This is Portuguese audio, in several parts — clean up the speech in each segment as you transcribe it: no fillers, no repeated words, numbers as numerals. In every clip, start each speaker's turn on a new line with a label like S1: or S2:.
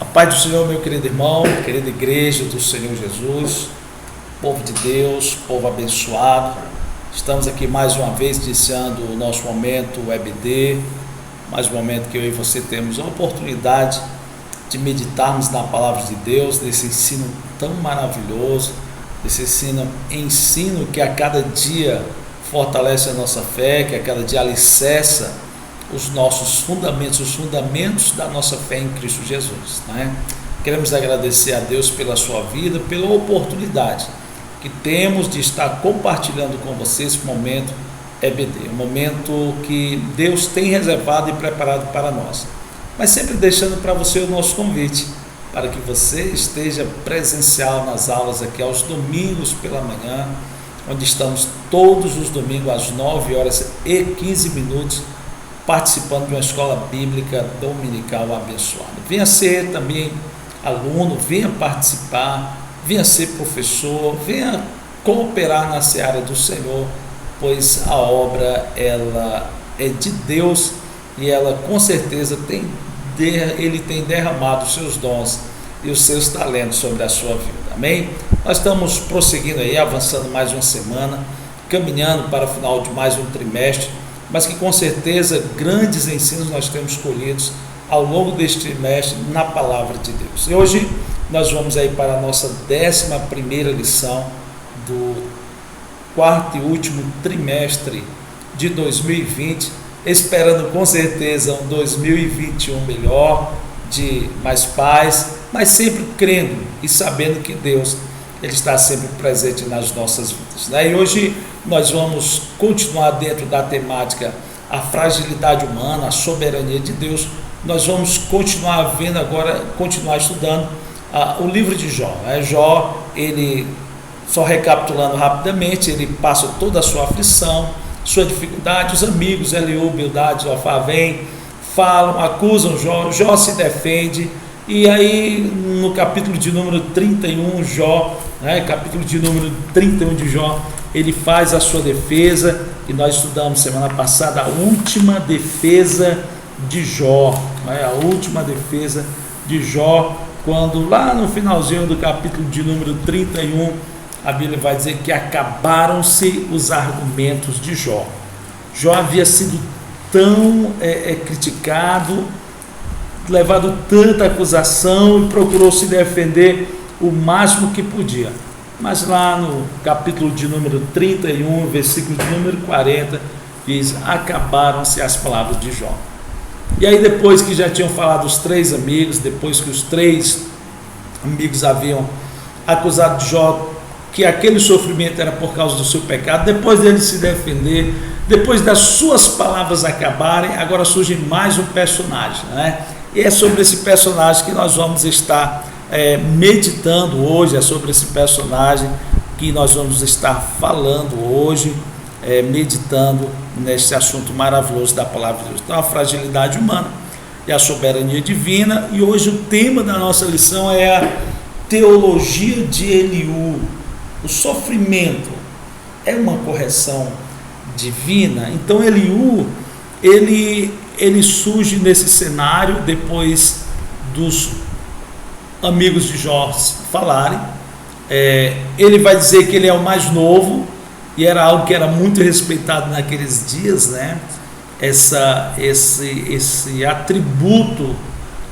S1: A paz do Senhor, meu querido irmão, querida igreja do Senhor Jesus, povo de Deus, povo abençoado. Estamos aqui mais uma vez iniciando o nosso momento EBD, mais um momento que eu e você temos a oportunidade de meditarmos na palavra de Deus, desse ensino tão maravilhoso, desse ensino que a cada dia fortalece a nossa fé, que a cada dia alicerça os nossos fundamentos, os fundamentos da nossa fé em Cristo Jesus, né? Queremos agradecer a Deus pela sua vida, pela oportunidade que temos de estar compartilhando com você esse momento EBD, um momento que Deus tem reservado e preparado para nós, mas sempre deixando para você o nosso convite, para que você esteja presencial nas aulas aqui aos domingos pela manhã, onde estamos todos os domingos às 9h15, participando de uma escola bíblica dominical abençoada. Venha ser também aluno, venha participar, venha ser professor, venha cooperar na seara do Senhor, pois a obra ela é de Deus e ela com certeza Ele tem derramado os seus dons e os seus talentos sobre a sua vida, amém? Nós estamos prosseguindo aí, avançando mais uma semana, caminhando para o final de mais um trimestre, mas que com certeza grandes ensinos nós temos colhidos ao longo deste trimestre na palavra de Deus. E hoje nós vamos aí para a nossa 11ª lição do quarto e último trimestre de 2020, esperando com certeza um 2021 melhor, de mais paz, mas sempre crendo e sabendo que Deus Ele está sempre presente nas nossas vidas, né? E hoje nós vamos continuar dentro da temática a fragilidade humana, a soberania de Deus. Nós vamos continuar vendo agora, continuar estudando o livro de Jó, né? Jó, ele, só recapitulando rapidamente, ele passa toda a sua aflição, sua dificuldade, os amigos Eliú, Bildade, Zofar vêm, falam, acusam Jó, Jó se defende, e aí no capítulo de número 31, Jó, né, capítulo de número 31 de Jó, ele faz a sua defesa, e nós estudamos semana passada a última defesa de Jó, né, a última defesa de Jó, quando lá no finalzinho do capítulo de número 31, a Bíblia vai dizer que acabaram-se os argumentos de Jó. Jó havia sido tão criticado, levado tanta acusação e procurou se defender o máximo que podia. Mas lá no capítulo de número 31, versículo de número 40, diz: acabaram-se as palavras de Jó. E aí depois que já tinham falado os três amigos, depois que os três amigos haviam acusado de Jó que aquele sofrimento era por causa do seu pecado, depois dele se defender, depois das suas palavras acabarem, agora surge mais um personagem, né? E é sobre esse personagem que nós vamos estar meditando hoje, é sobre esse personagem que nós vamos estar falando hoje, meditando nesse assunto maravilhoso da palavra de Deus. Então, a fragilidade humana e a soberania divina, e hoje o tema da nossa lição é a teologia de Eliú. O sofrimento é uma correção divina. Então Eliú, ele surge nesse cenário depois dos amigos de Jó falarem. Ele vai dizer que ele é o mais novo, e era algo que era muito respeitado naqueles dias, né? Esse atributo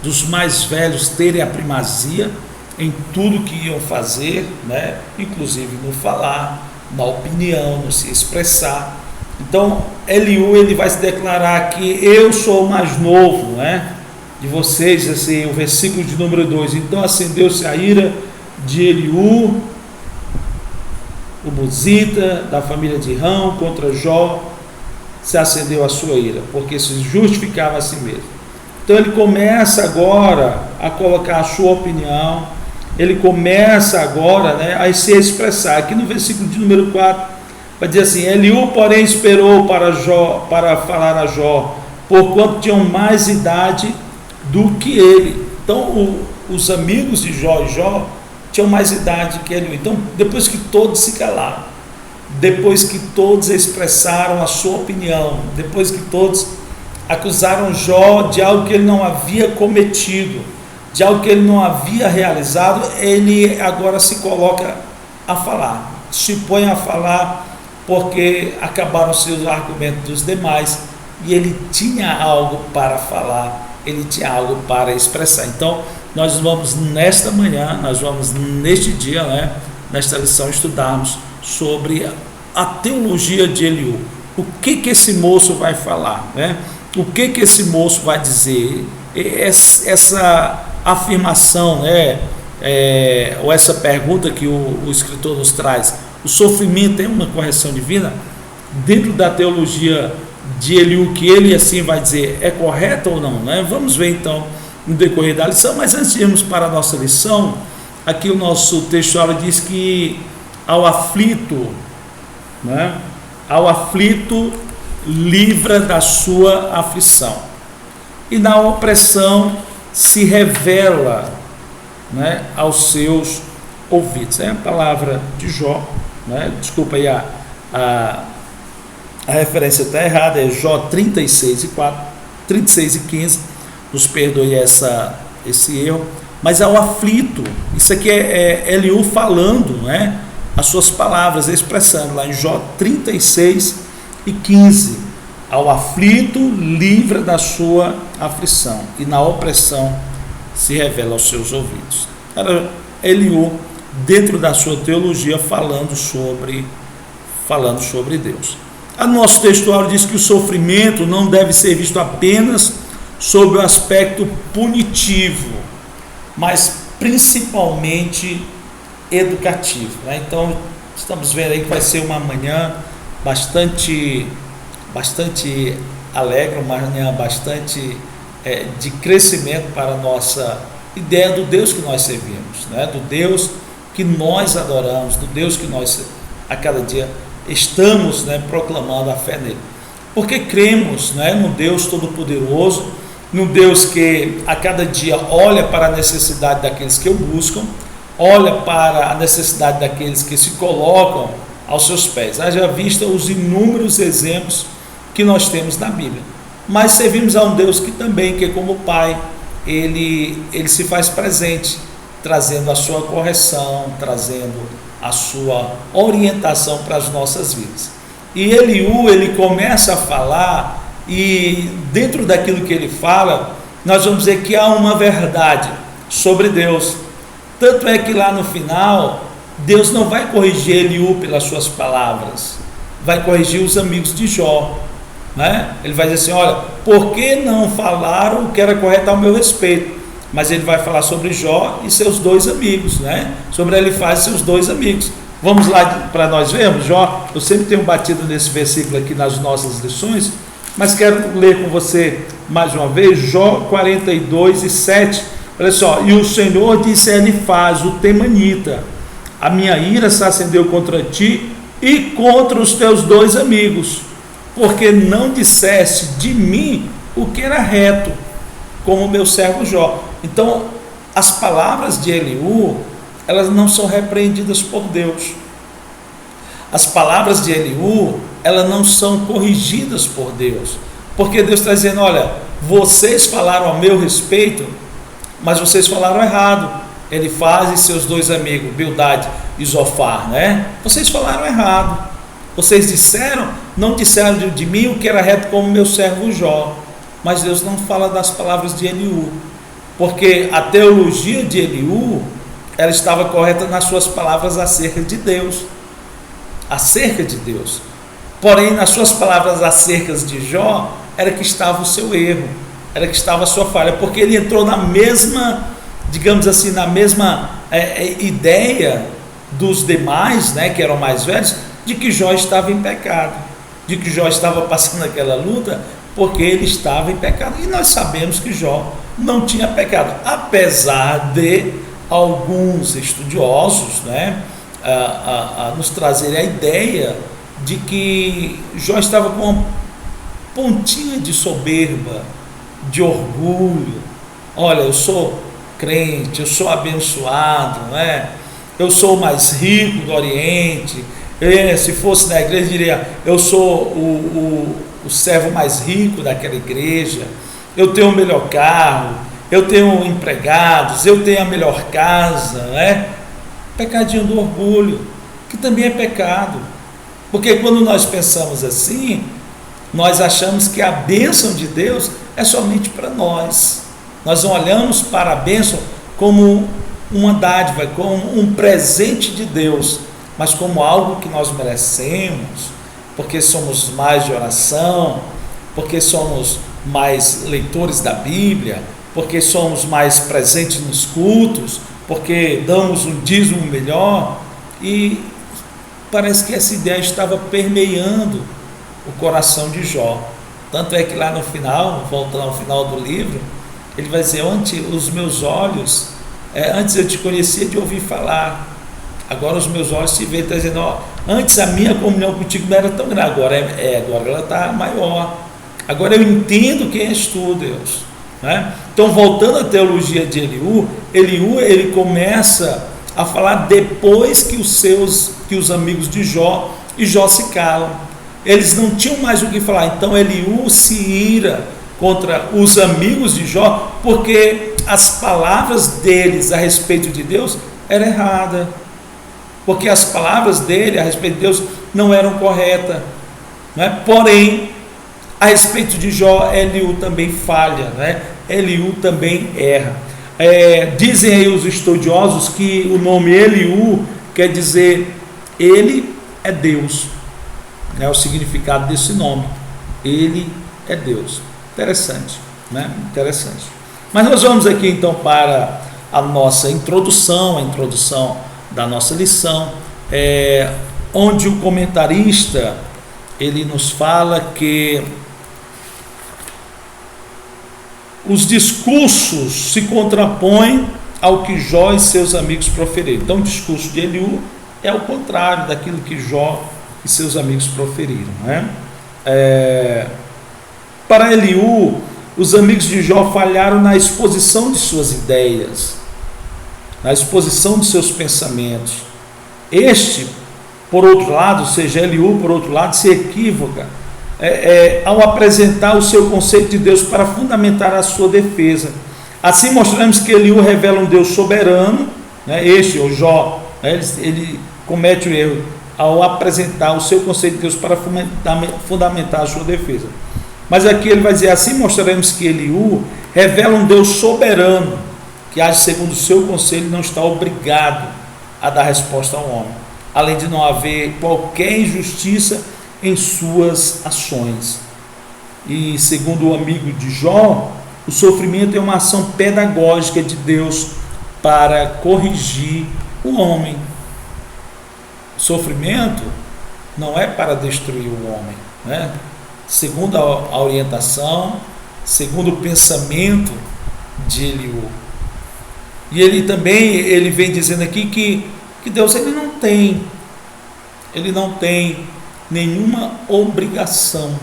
S1: dos mais velhos terem a primazia em tudo que iam fazer, né? Inclusive no falar, na opinião, no se expressar. Então Eliú, ele vai se declarar que eu sou o mais novo, né, de vocês, assim, o versículo de número 2. Então acendeu-se a ira de Eliú, o Buzita, da família de Rão, contra Jó, se acendeu a sua ira, porque se justificava a si mesmo. Então ele começa agora a colocar a sua opinião, ele começa agora, né, a se expressar. Aqui no versículo de número 4, vai dizer assim: Eliú, porém, esperou para falar a Jó, porquanto tinham mais idade do que ele. Então os amigos de Jó e Jó tinham mais idade que Eliú. Então, depois que todos se calaram, depois que todos expressaram a sua opinião, depois que todos acusaram Jó de algo que ele não havia cometido, de algo que ele não havia realizado, ele agora se coloca a falar, se põe a falar, porque acabaram-se os argumentos dos demais, e ele tinha algo para falar, ele tinha algo para expressar. Então, nós vamos nesta manhã, nós vamos neste dia, né, nesta lição, estudarmos sobre a teologia de Eliú. O que esse moço vai falar, né? O que esse moço vai dizer? Essa afirmação, né, ou essa pergunta que o escritor nos traz, o sofrimento tem uma correção divina? Dentro da teologia de Eliú, que ele assim vai dizer, é correto ou não, né? Vamos ver então no decorrer da lição. Mas antes de irmos para a nossa lição, aqui o nosso textuário diz que ao aflito, né, ao aflito livra da sua aflição, e na opressão se revela, né, aos seus ouvidos. É a palavra de Jó, né? Desculpa aí, a referência está errada, é Jó 36 e 15, nos perdoe esse erro. Mas ao aflito, isso aqui é Eliú falando, né, as suas palavras, expressando lá em Jó 36 e 15, ao aflito livra da sua aflição, e na opressão se revela aos seus ouvidos. Era Eliú, dentro da sua teologia, falando sobre Deus. O nosso textuário diz que o sofrimento não deve ser visto apenas sob o aspecto punitivo, mas principalmente educativo, né? Então, estamos vendo aí que vai ser uma manhã bastante alegre, uma manhã bastante de crescimento para a nossa ideia do Deus que nós servimos, né? Do Deus que nós adoramos, do Deus que nós a cada dia estamos, né, proclamando a fé nele, porque cremos, né, no Deus Todo-Poderoso, no Deus que a cada dia olha para a necessidade daqueles que o buscam, olha para a necessidade daqueles que se colocam aos seus pés. Haja vista os inúmeros exemplos que nós temos na Bíblia, mas servimos a um Deus que também, que como Pai, ele se faz presente, trazendo a sua correção, trazendo a sua orientação para as nossas vidas. E Eliú, ele começa a falar, e dentro daquilo que ele fala, nós vamos dizer que há uma verdade sobre Deus. Tanto é que lá no final, Deus não vai corrigir Eliú pelas suas palavras, vai corrigir os amigos de Jó, né? Ele vai dizer assim, olha, por que não falaram o que era correto ao meu respeito? Mas ele vai falar sobre Jó e seus dois amigos, né? Sobre Elifaz e seus dois amigos. Vamos lá para nós vermos Jó. Eu sempre tenho batido nesse versículo aqui nas nossas lições, mas quero ler com você mais uma vez, Jó 42 e 7. Olha só, e o Senhor disse a Elifaz, o temanita, a minha ira se acendeu contra ti e contra os teus dois amigos, porque não disseste de mim o que era reto, como o meu servo Jó. Então, as palavras de Eliú, elas não são repreendidas por Deus. As palavras de Eliú, elas não são corrigidas por Deus, porque Deus está dizendo, olha, vocês falaram a meu respeito, mas vocês falaram errado. Elifaz e seus dois amigos, Bildade e Zofar, né? Vocês falaram errado. Vocês não disseram de mim o que era reto, como meu servo Jó. Mas Deus não fala das palavras de Eliú, porque a teologia de Eliú, ela estava correta nas suas palavras acerca de Deus, porém nas suas palavras acerca de Jó, era que estava o seu erro, era que estava a sua falha, porque ele entrou na mesma, digamos assim, na mesma ideia dos demais, né, que eram mais velhos, de que Jó estava em pecado, de que Jó estava passando aquela luta, porque ele estava em pecado, e nós sabemos que Jó não tinha pecado, apesar de alguns estudiosos, né, nos trazerem a ideia de que Jó estava com uma pontinha de soberba, de orgulho. Olha, eu sou crente, eu sou abençoado, né? Eu sou o mais rico do Oriente. Se fosse na igreja, diria, eu sou o servo mais rico daquela igreja, eu tenho o melhor carro, eu tenho empregados, eu tenho a melhor casa, né? Pecadinho do orgulho, que também é pecado, porque quando nós pensamos assim, nós achamos que a bênção de Deus é somente para nós. Nós não olhamos para a bênção como uma dádiva, como um presente de Deus, mas como algo que nós merecemos, porque somos mais de oração, porque somos mais leitores da Bíblia, porque somos mais presentes nos cultos, porque damos um dízimo melhor. E parece que essa ideia estava permeando o coração de Jó. Tanto é que lá no final, voltando ao final do livro, ele vai dizer: os meus olhos, antes eu te conhecia de ouvir falar, agora os meus olhos te veem. Está dizendo, antes a minha comunhão contigo não era tão grande, agora ela está maior. Agora eu entendo quem és tu, Deus, né? Então, voltando à teologia de Eliú, ele começa a falar depois que os amigos de Jó e Jó se calam. Eles não tinham mais o que falar. Então Eliú se ira contra os amigos de Jó, porque as palavras deles a respeito de Deus eram erradas, porque as palavras dele a respeito de Deus não eram corretas, né? Porém, a respeito de Jó, Eliú também falha, né? Eliú também erra. Dizem aí os estudiosos que o nome Eliú quer dizer ele é Deus, né? O significado desse nome, ele é Deus. Interessante, né? Interessante. Mas nós vamos aqui então para a nossa introdução, a introdução da nossa lição, onde o comentarista ele nos fala que os discursos se contrapõem ao que Jó e seus amigos proferiram. Então o discurso de Eliú é o contrário daquilo que Jó e seus amigos proferiram, né? Para Eliú, os amigos de Jó falharam na exposição de suas ideias, na exposição de seus pensamentos. Este, por outro lado, ou seja, Eliú, por outro lado, se equivoca ao apresentar o seu conceito de Deus para fundamentar a sua defesa. Assim mostramos que Eliú revela um Deus soberano, né? O Jó, né? ele comete o erro ao apresentar o seu conceito de Deus para fundamentar a sua defesa. Mas aqui ele vai dizer: assim mostraremos que Eliú revela um Deus soberano, que age segundo o seu conselho e não está obrigado a dar resposta ao homem, além de não haver qualquer injustiça em suas ações. E segundo o amigo de Jó, o sofrimento é uma ação pedagógica de Deus para corrigir o homem. O sofrimento não é para destruir o homem, né? Segundo a orientação, segundo o pensamento de Eliú. E ele vem dizendo aqui que Deus ele não tem nenhuma obrigação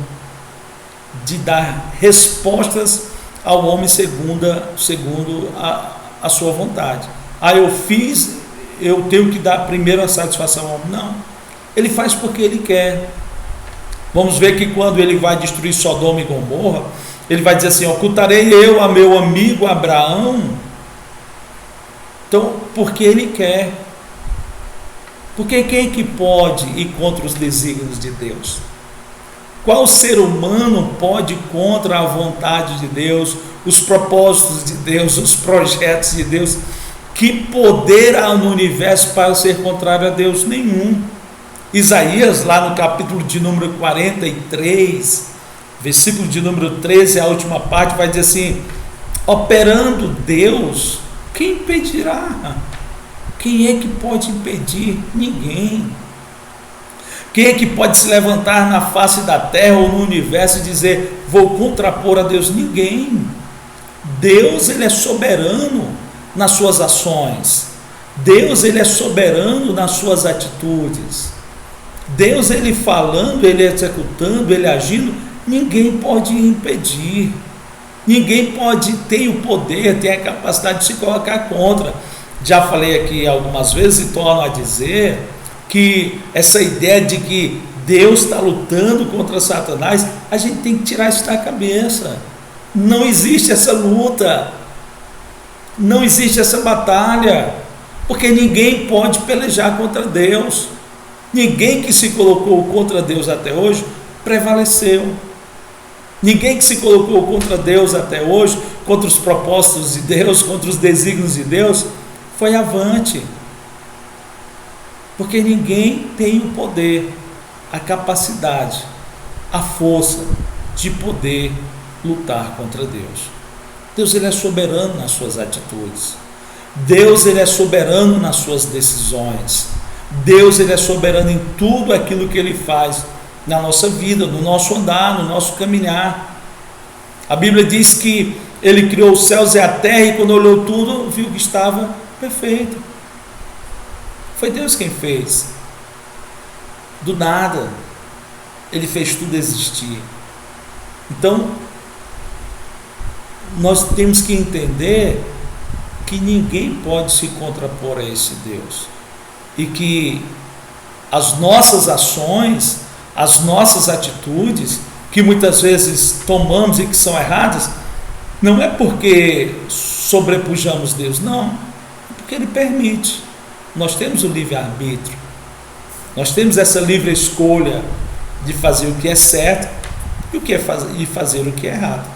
S1: de dar respostas ao homem segundo a sua vontade. Eu fiz, eu tenho que dar primeiro a satisfação ao homem. Não, ele faz porque ele quer. Vamos ver que quando ele vai destruir Sodoma e Gomorra, ele vai dizer assim: ocultarei eu a meu amigo Abraão. Então, porque ele quer. Porque quem que pode ir contra os desígnios de Deus? Qual ser humano pode ir contra a vontade de Deus, os propósitos de Deus, os projetos de Deus? Que poder há no universo para ser contrário a Deus? Nenhum. Isaías, lá no capítulo de número 43, versículo de número 13, a última parte, vai dizer assim: operando Deus, quem impedirá? Quem é que pode impedir? Ninguém. Quem é que pode se levantar na face da terra ou no universo e dizer: vou contrapor a Deus? Ninguém. Deus, ele é soberano nas suas ações. Deus, ele é soberano nas suas atitudes. Deus, ele falando, ele executando, ele agindo, ninguém pode impedir. Ninguém pode ter o poder, ter a capacidade de se colocar contra. Já falei aqui algumas vezes e torno a dizer que essa ideia de que Deus está lutando contra Satanás, a gente tem que tirar isso da cabeça. Não existe essa luta. Não existe essa batalha, porque ninguém pode pelejar contra Deus. Ninguém que se colocou contra Deus até hoje prevaleceu. Ninguém que se colocou contra Deus até hoje, contra os propósitos de Deus, contra os desígnios de Deus, foi avante. Porque ninguém tem o poder, a capacidade, a força de poder lutar contra Deus. Deus, ele é soberano nas suas atitudes. Deus, ele é soberano nas suas decisões. Deus, ele é soberano em tudo aquilo que ele faz na nossa vida, no nosso andar, no nosso caminhar. A Bíblia diz que ele criou os céus e a terra, e quando olhou tudo, viu que estava perfeito. Foi Deus quem fez. Do nada, ele fez tudo existir. Então, nós temos que entender que ninguém pode se contrapor a esse Deus, e que as nossas ações, as nossas atitudes, que muitas vezes tomamos e que são erradas, não é porque sobrepujamos Deus, não, é porque ele permite. Nós temos o livre-arbítrio, nós temos essa livre escolha de fazer o que é certo e fazer o que é errado,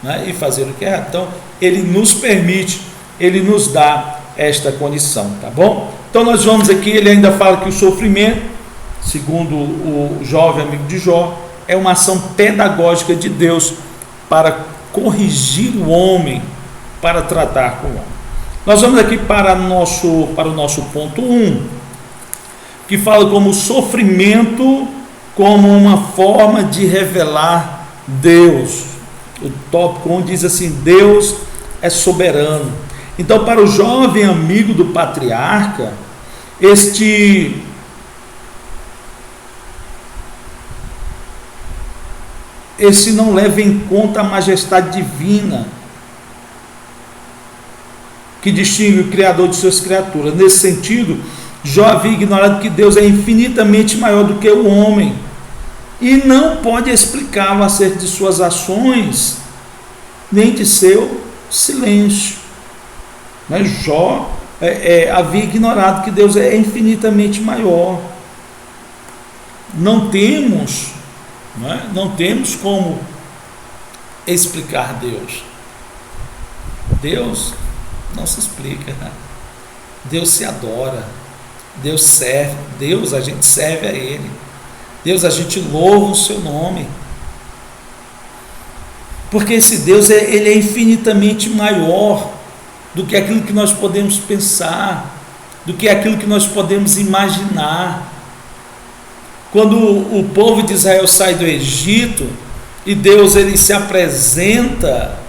S1: né? E fazer o que é errado. Então ele nos permite, ele nos dá esta condição, tá bom? Então nós vamos aqui, ele ainda fala que o sofrimento, segundo o jovem amigo de Jó, é uma ação pedagógica de Deus para corrigir o homem, para tratar com o homem. Nós vamos aqui para o nosso ponto 1, que fala como o sofrimento como uma forma de revelar Deus. O tópico 1 diz assim: Deus é soberano. Então, para o jovem amigo do patriarca, esse não leva em conta a majestade divina que distingue o Criador de suas criaturas. Nesse sentido, Jó havia ignorado que Deus é infinitamente maior do que o homem e não pode explicá-lo acerca de suas ações, nem de seu silêncio. Mas Jó havia ignorado que Deus é infinitamente maior. Não temos como explicar Deus. Deus não se explica. Deus se adora. Deus serve. Deus, a gente serve a Ele. Deus, a gente louva o seu nome. Porque esse Deus, ele é infinitamente maior do que aquilo que nós podemos pensar, do que aquilo que nós podemos imaginar. Quando o povo de Israel sai do Egito e Deus, ele se apresenta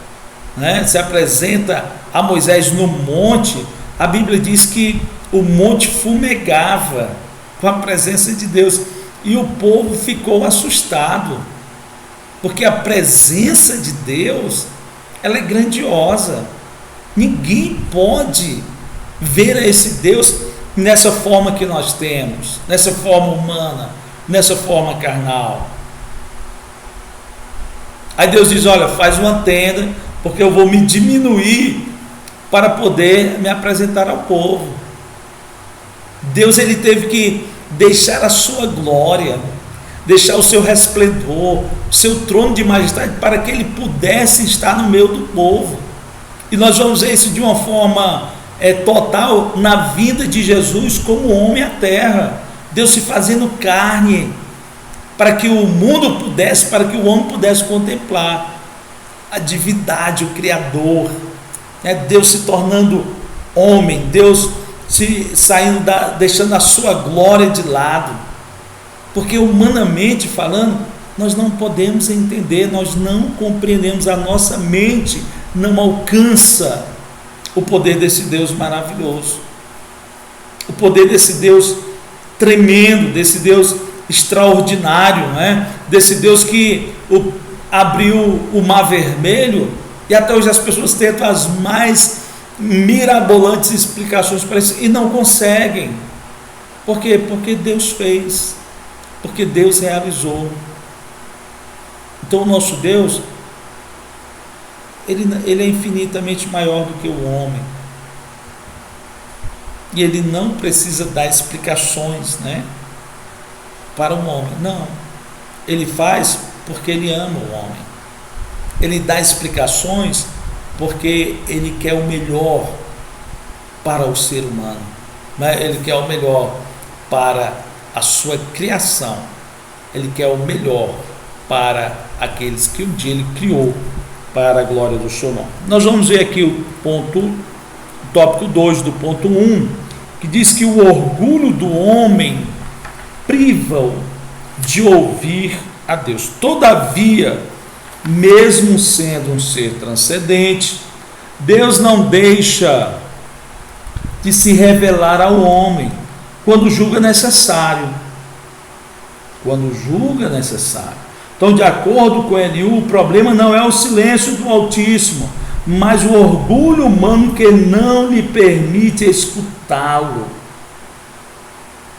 S1: a Moisés no monte, a Bíblia diz que o monte fumegava com a presença de Deus e o povo ficou assustado, porque a presença de Deus, ela é grandiosa. Ninguém pode ver esse Deus nessa forma que nós temos, nessa forma humana, nessa forma carnal. Aí Deus diz: olha, faz uma tenda, porque eu vou me diminuir para poder me apresentar ao povo. Deus, ele teve que deixar a sua glória, deixar o seu resplendor, o seu trono de majestade, para que ele pudesse estar no meio do povo. E nós vamos ver isso de uma forma total na vida de Jesus como homem à terra. Deus se fazendo carne, para que o mundo pudesse, para que o homem pudesse contemplar a divindade, o Criador, Deus se tornando homem, Deus deixando a sua glória de lado, porque humanamente falando, nós não podemos entender, nós não compreendemos, a nossa mente não alcança o poder desse Deus maravilhoso, o poder desse Deus tremendo, desse Deus extraordinário, desse Deus que abriu o mar vermelho, e até hoje as pessoas tentam as mais mirabolantes explicações para isso e não conseguem. Por quê? Porque Deus fez, porque Deus realizou. Então o nosso Deus, ele é infinitamente maior do que o homem, E ele não precisa dar explicações, para o homem. Não. Ele faz porque ele ama o homem. Ele dá explicações porque ele quer o melhor para o ser humano. Ele quer o melhor para a sua criação. Ele quer o melhor para aqueles que um dia ele criou para a glória do seu nome. Nós vamos ver aqui o tópico 2 do ponto 1, que diz que o orgulho do homem priva-o de ouvir a Deus. Todavia, mesmo sendo um ser transcendente, Deus não deixa de se revelar ao homem quando julga necessário. Então, de acordo com Eliú, o problema não é o silêncio do Altíssimo, mas o orgulho humano que não lhe permite escutá-lo.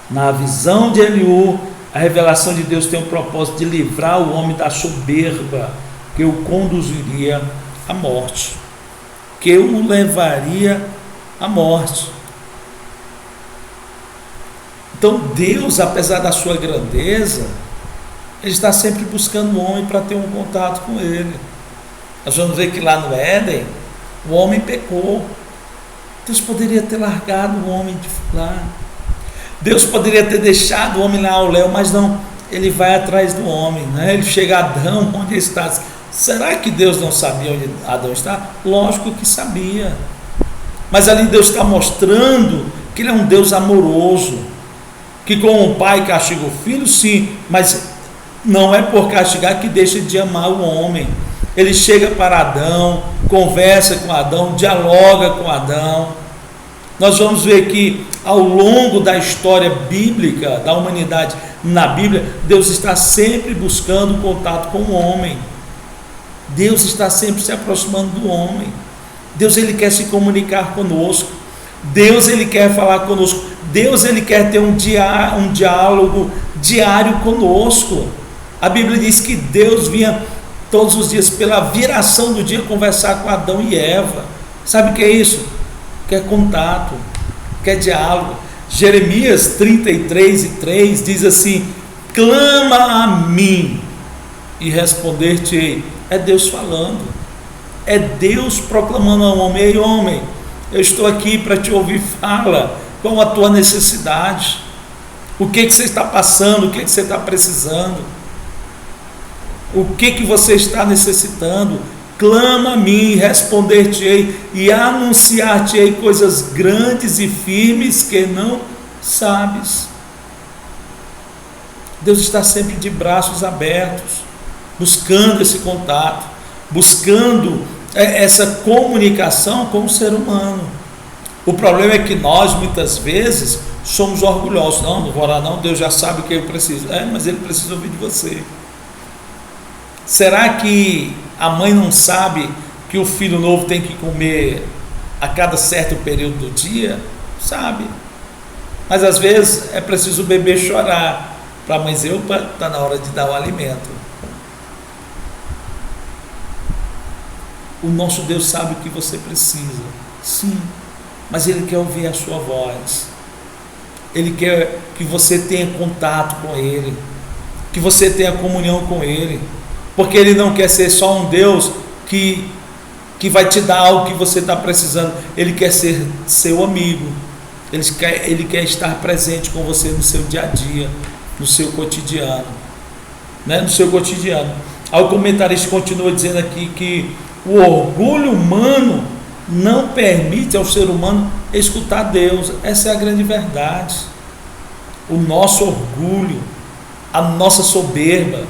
S1: Na visão de Eliú, a revelação de Deus tem o propósito de livrar o homem da soberba que o conduziria à morte, que o levaria à morte. Então Deus, apesar da sua grandeza, ele está sempre buscando o homem para ter um contato com ele. Nós vamos ver que lá no Éden, o homem pecou. Deus poderia ter largado o homem de lá. Deus poderia ter deixado o homem lá ao léu, mas não, ele vai atrás do homem, Ele chega a Adão, onde ele está. Será que Deus não sabia onde Adão está? Lógico que sabia. Mas ali Deus está mostrando que ele é um Deus amoroso, que como um pai castiga o filho, sim, mas não é por castigar que deixa de amar o homem. Ele chega para Adão, conversa com Adão, dialoga com Adão. Nós vamos ver que ao longo da história bíblica, da humanidade na Bíblia, Deus está sempre buscando contato com o homem. Deus está sempre se aproximando do homem. Deus, ele quer se comunicar conosco. Deus, ele quer falar conosco. Deus, ele quer ter um diálogo diário conosco. A Bíblia diz que Deus vinha todos os dias, pela viração do dia, conversar com Adão e Eva. Sabe o que é isso? Quer contato, quer diálogo. Jeremias 33:3 diz assim: clama a mim e responder-te-ei. É Deus falando, é Deus proclamando ao homem: ei homem, eu estou aqui para te ouvir, fala, qual a tua necessidade, o que você está passando, o que você está precisando, o que você está necessitando. Clama a mim, responder-te-ei e anunciar-te-ei coisas grandes e firmes que não sabes. Deus está sempre de braços abertos, buscando esse contato, buscando essa comunicação com o ser humano. O problema é que nós, muitas vezes, somos orgulhosos. Não vou orar não, Deus já sabe o que eu preciso. Mas Ele precisa ouvir de você. Será que a mãe não sabe que o filho novo tem que comer a cada certo período do dia? Sabe. Mas às vezes é preciso o bebê chorar para a mãe dizer: opa, está na hora de dar o alimento. O nosso Deus sabe o que você precisa, sim, mas Ele quer ouvir a sua voz. Ele quer que você tenha contato com Ele, que você tenha comunhão com Ele, porque Ele não quer ser só um Deus que vai te dar algo que você está precisando. Ele quer ser seu amigo. Ele quer estar presente com você no seu dia a dia, no seu cotidiano, no seu cotidiano. Aí o comentarista continua dizendo aqui que o orgulho humano não permite ao ser humano escutar Deus. Essa é a grande verdade. O nosso orgulho, a nossa soberba,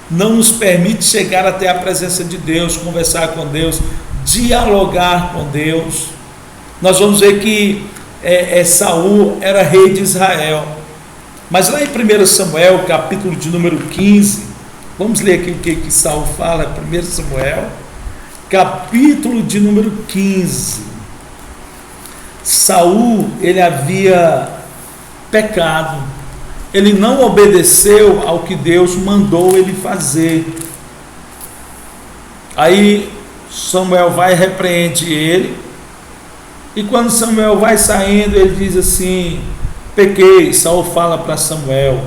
S1: não nos permite chegar até a presença de Deus, conversar com Deus, dialogar com Deus. Nós vamos ver que Saul era rei de Israel, mas lá em 1 Samuel, capítulo de número 15, vamos ler aqui o que Saul fala. 1 Samuel, capítulo de número 15. Saul, ele havia pecado, ele não obedeceu ao que Deus mandou ele fazer. Aí Samuel vai e repreende ele, E quando Samuel vai saindo, ele diz assim: pequei. Saul fala para Samuel: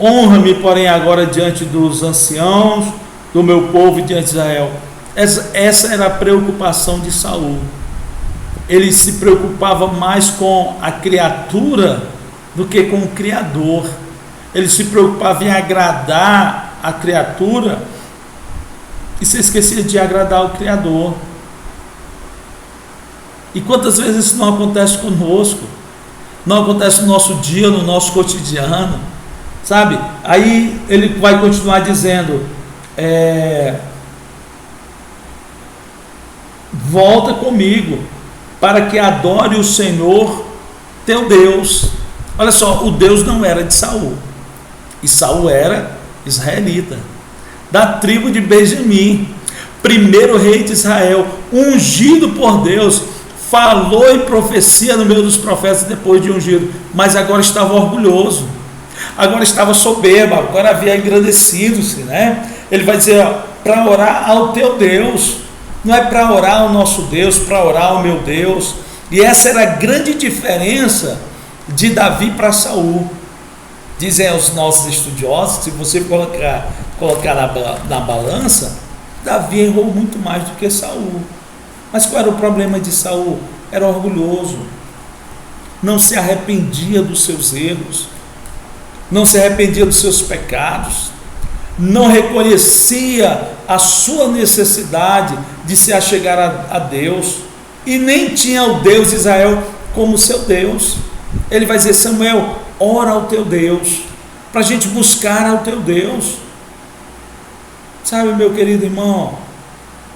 S1: honra-me, porém, agora diante dos anciãos do meu povo e diante de Israel. Essa era a preocupação de Saul. Ele se preocupava mais com a criatura do que com o Criador. Ele se preocupava em agradar a criatura e se esquecia de agradar o Criador. E quantas vezes isso não acontece conosco? Não acontece no nosso dia, no nosso cotidiano, sabe? Aí ele vai continuar dizendo: volta comigo, para que adore o Senhor teu Deus. Olha só, o Deus não era de Saul, e Saul era israelita, da tribo de Benjamim, primeiro rei de Israel, ungido por Deus, falou em profecia no meio dos profetas depois de ungido, mas agora estava orgulhoso, agora estava soberbo, agora havia engrandecido-se, né? Ele vai dizer: para orar ao teu Deus, não é para orar ao nosso Deus, para orar ao meu Deus. E essa era a grande diferença de Davi para Saul. Dizem os nossos estudiosos, se você colocar na balança, Davi errou muito mais do que Saul. Mas qual era o problema de Saul? Era orgulhoso, não se arrependia dos seus erros, não se arrependia dos seus pecados, não reconhecia a sua necessidade de se achegar a Deus, e nem tinha o Deus de Israel como seu Deus. Ele vai dizer: Samuel, ora ao teu Deus, para a gente buscar ao teu Deus. Sabe, meu querido irmão,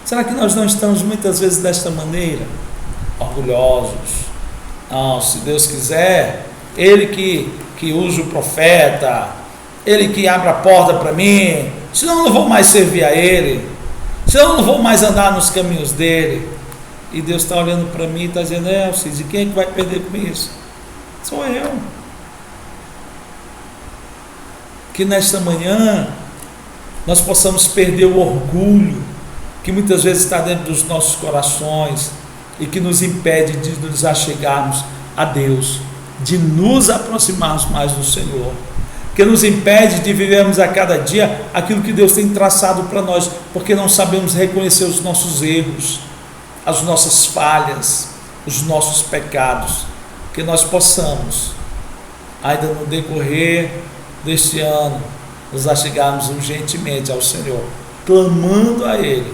S1: será que nós não estamos muitas vezes desta maneira? Orgulhosos. Não, se Deus quiser, Ele que usa o profeta, Ele que abre a porta para mim, senão eu não vou mais servir a Ele, senão eu não vou mais andar nos caminhos dEle. E Deus está olhando para mim e está dizendo: Cid, quem é que vai perder com isso? Sou eu. Que nesta manhã nós possamos perder o orgulho que muitas vezes está dentro dos nossos corações e que nos impede de nos achegarmos a Deus, de nos aproximarmos mais do Senhor, que nos impede de vivermos a cada dia aquilo que Deus tem traçado para nós, porque não sabemos reconhecer os nossos erros, as nossas falhas, os nossos pecados. Que nós possamos, ainda no decorrer deste ano, nos achegarmos urgentemente ao Senhor, clamando a Ele,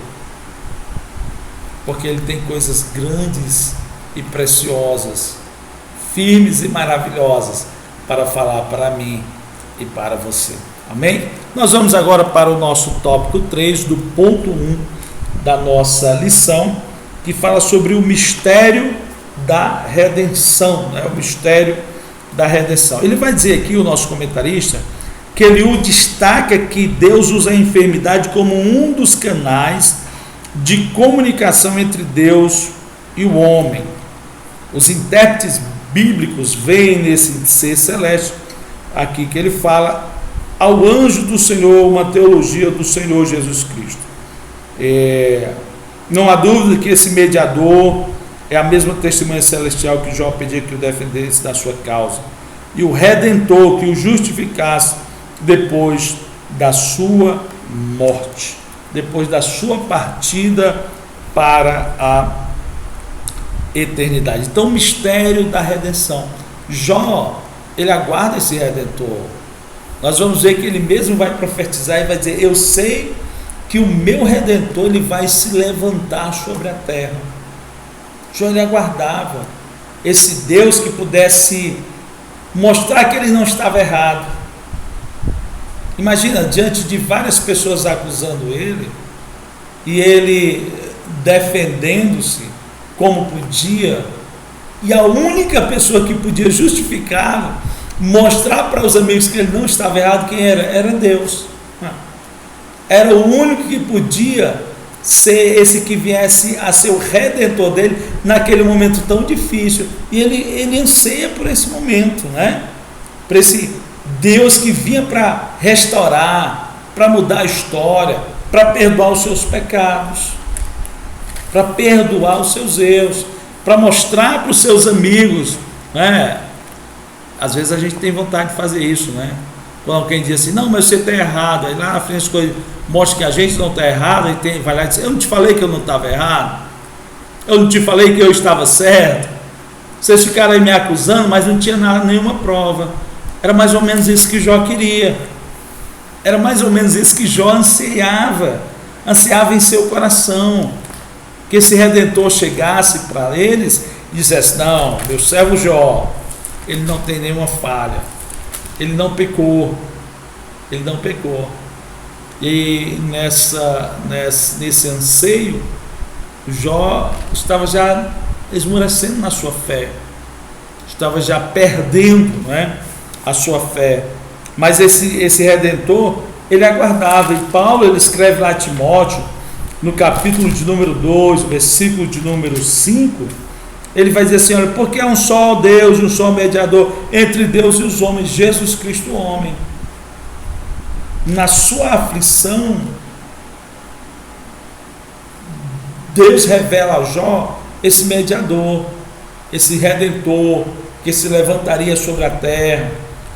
S1: porque Ele tem coisas grandes e preciosas, firmes e maravilhosas para falar para mim e para você. Amém? Nós vamos agora para o nosso tópico 3 do ponto 1 da nossa lição, que fala sobre o mistério da redenção, né? O mistério da redenção. Ele vai dizer aqui, o nosso comentarista, que ele o destaca que Deus usa a enfermidade como um dos canais de comunicação entre Deus e o homem. Os intérpretes bíblicos veem nesse ser celeste aqui que ele fala ao anjo do Senhor, uma teologia do Senhor Jesus Cristo. Não há dúvida que esse mediador é a mesma testemunha celestial que Jó pedia que o defendesse da sua causa, e o Redentor que o justificasse depois da sua morte, depois da sua partida para a eternidade. Então, o mistério da redenção. Jó, ele aguarda esse Redentor. Nós vamos ver que ele mesmo vai profetizar e vai dizer: eu sei que o meu Redentor, ele vai se levantar sobre a terra. Jó, ele aguardava esse Deus que pudesse mostrar que ele não estava errado. Imagina, diante de várias pessoas acusando ele, e ele defendendo-se como podia, e a única pessoa que podia justificá-lo, mostrar para os amigos que ele não estava errado, quem era? Era Deus. Era o único que podia ser esse que viesse a ser o Redentor dele naquele momento tão difícil. E ele anseia por esse momento, né? Por esse Deus que vinha para restaurar, para mudar a história, para perdoar os seus pecados, para perdoar os seus erros. para mostrar para os seus amigos, né? Às vezes a gente tem vontade de fazer isso, né? Quando alguém diz assim, não, mas você está errado, aí lá na frente as coisas mostra que a gente não está errado, aí vai lá e diz, eu não te falei que eu não estava errado, eu não te falei que eu estava certo, vocês ficaram aí me acusando, mas não tinha nenhuma prova. Era mais ou menos isso que Jó queria, era mais ou menos isso que Jó ansiava em seu coração, que esse Redentor chegasse para eles e dissesse, não, meu servo Jó, ele não tem nenhuma falha, ele não pecou, e nesse anseio, Jó estava já esmorecendo na sua fé, estava já perdendo, né, a sua fé, mas esse Redentor, ele aguardava. E Paulo, ele escreve lá a Timóteo, no capítulo de número 2, versículo de número 5, ele vai dizer assim, olha, porque é um só Deus, um só mediador entre Deus e os homens, Jesus Cristo o homem. Na sua aflição, Deus revela a Jó esse mediador, esse Redentor, que se levantaria sobre a terra,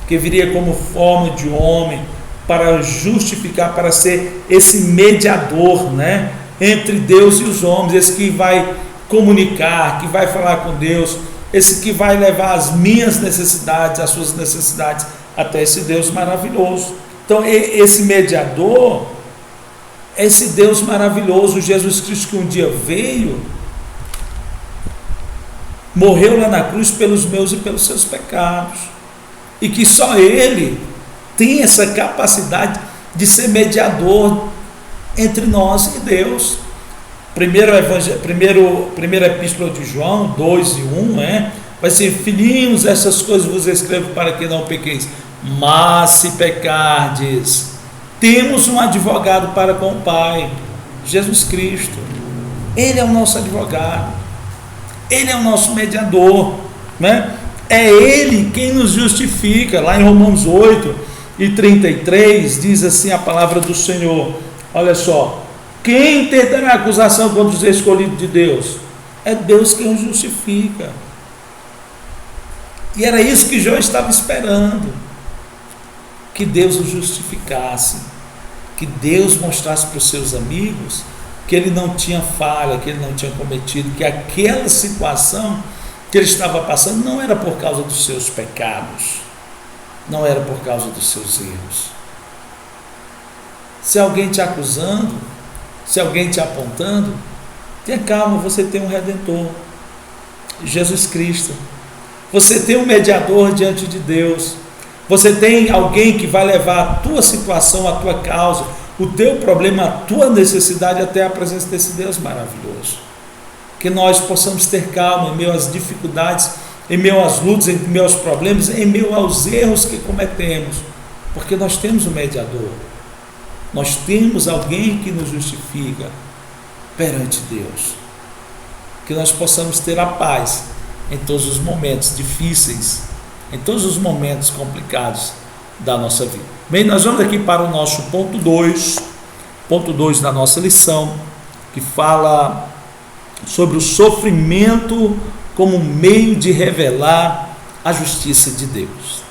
S1: que viria como forma de homem, para justificar, para ser esse mediador, né, entre Deus e os homens, esse que vai comunicar, que vai falar com Deus, esse que vai levar as minhas necessidades, as suas necessidades, até esse Deus maravilhoso. Então esse mediador, esse Deus maravilhoso, Jesus Cristo, que um dia veio, morreu lá na cruz pelos meus e pelos seus pecados, e que só Ele tem essa capacidade de ser mediador entre nós e Deus. Primeira epístola de João 2:1, vai ser, filhinhos, essas coisas vos escrevo para que não pequeis, mas se pecardes, temos um advogado para com o Pai, Jesus Cristo. Ele é o nosso advogado, Ele é o nosso mediador, né? É Ele quem nos justifica. Lá em Romanos 8:33 diz assim a palavra do Senhor, olha só, quem tentará acusação contra os escolhidos de Deus? É Deus quem os justifica. E era isso que Jó estava esperando, que Deus o justificasse, que Deus mostrasse para os seus amigos que ele não tinha falha, que ele não tinha cometido, que aquela situação que ele estava passando não era por causa dos seus pecados, não era por causa dos seus erros. Se alguém te acusando, se alguém te apontando, tenha calma, você tem um Redentor, Jesus Cristo. Você tem um mediador diante de Deus. Você tem alguém que vai levar a tua situação, a tua causa, o teu problema, a tua necessidade até a presença desse Deus maravilhoso. Que nós possamos ter calma em meio às dificuldades, em meio às lutas, em meio aos problemas, em meio aos erros que cometemos, porque nós temos um mediador. Nós temos alguém que nos justifica perante Deus. Que nós possamos ter a paz em todos os momentos difíceis, em todos os momentos complicados da nossa vida. Bem, nós vamos aqui para o nosso ponto 2 da nossa lição, que fala sobre o sofrimento como meio de revelar a justiça de Deus.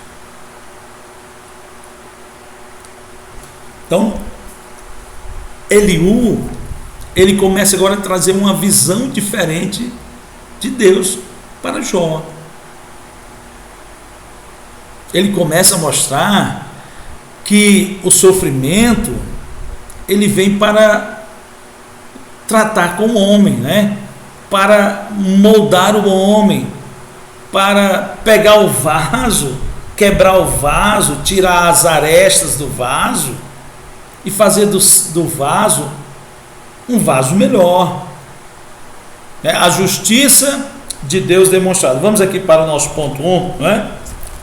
S1: Então, Eliú, ele começa agora a trazer uma visão diferente de Deus para Jó. Ele começa a mostrar que o sofrimento, ele vem para tratar com o homem, né? Para moldar o homem, para pegar o vaso, quebrar o vaso, tirar as arestas do vaso e fazer do vaso um vaso melhor. A justiça de Deus demonstrada. Vamos aqui para o nosso ponto 1, né?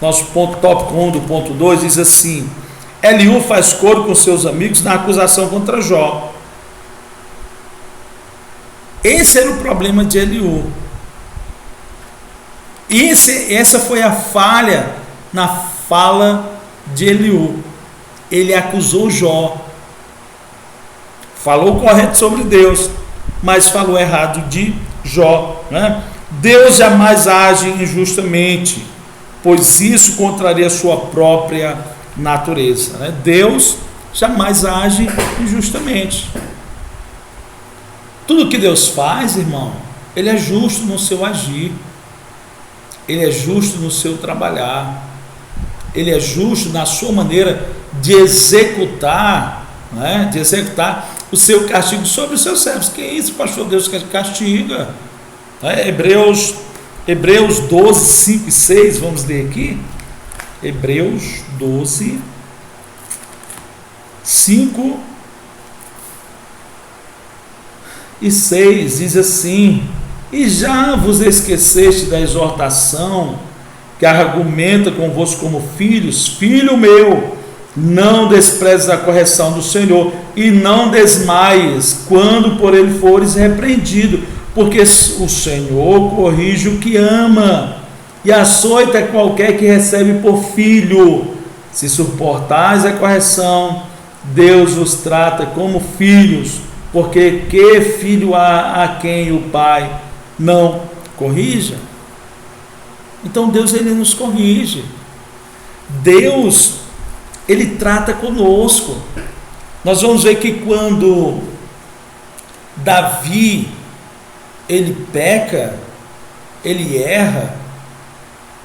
S1: Nosso ponto tópico 1 do ponto 2 diz assim: Eliú faz coro com seus amigos na acusação contra Jó. Esse era o problema de Eliú. Essa foi a falha na fala de Eliú. Ele acusou Jó. Falou correto sobre Deus, mas falou errado de Jó, né? Deus jamais age injustamente, pois isso contraria a sua própria natureza, né? Deus jamais age injustamente. Tudo que Deus faz, irmão, Ele é justo no seu agir, Ele é justo no seu trabalhar, Ele é justo na sua maneira de executar, né? De executar o seu castigo sobre os seus servos. Que é isso, pastor? Deus castiga. Hebreus 12, 5 e 6, vamos ler aqui. Hebreus 12, 5 e 6 diz assim: e já vos esqueceste da exortação que argumenta convosco como filhos? Filho meu, não desprezes a correção do Senhor, e não desmaies quando por ele fores repreendido, porque o Senhor corrige o que ama, e açoita qualquer que recebe por filho. Se suportais a correção, Deus os trata como filhos, porque que filho há a quem o Pai não corrija? Então Deus, Ele nos corrige. Deus, Ele trata conosco. Nós vamos ver que quando Davi, ele peca, ele erra,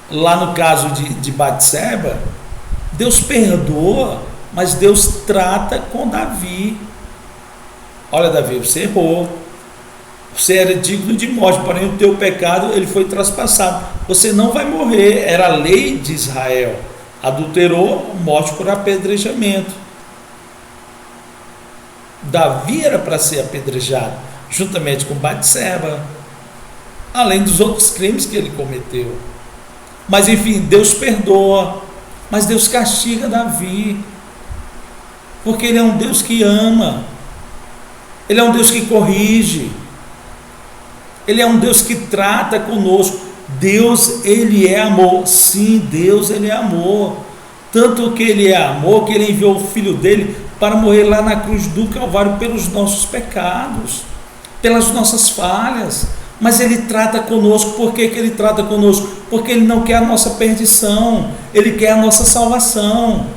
S1: lá no caso de Batseba, Deus perdoa, mas Deus trata com Davi. Olha, Davi, você errou, você era digno de morte, porém o teu pecado ele foi traspassado, você não vai morrer. Era a lei de Israel: adulterou, morte por apedrejamento. Davi era para ser apedrejado, juntamente com Batseba, além dos outros crimes que ele cometeu. Mas enfim, Deus perdoa, mas Deus castiga Davi, porque Ele é um Deus que ama, Ele é um Deus que corrige, Ele é um Deus que trata conosco. Deus, Ele é amor. Sim, Deus, Ele é amor, tanto que Ele é amor, que Ele enviou o Filho dEle para morrer lá na cruz do Calvário pelos nossos pecados, pelas nossas falhas. Mas Ele trata conosco. Por que Ele trata conosco? Porque Ele não quer a nossa perdição, Ele quer a nossa salvação.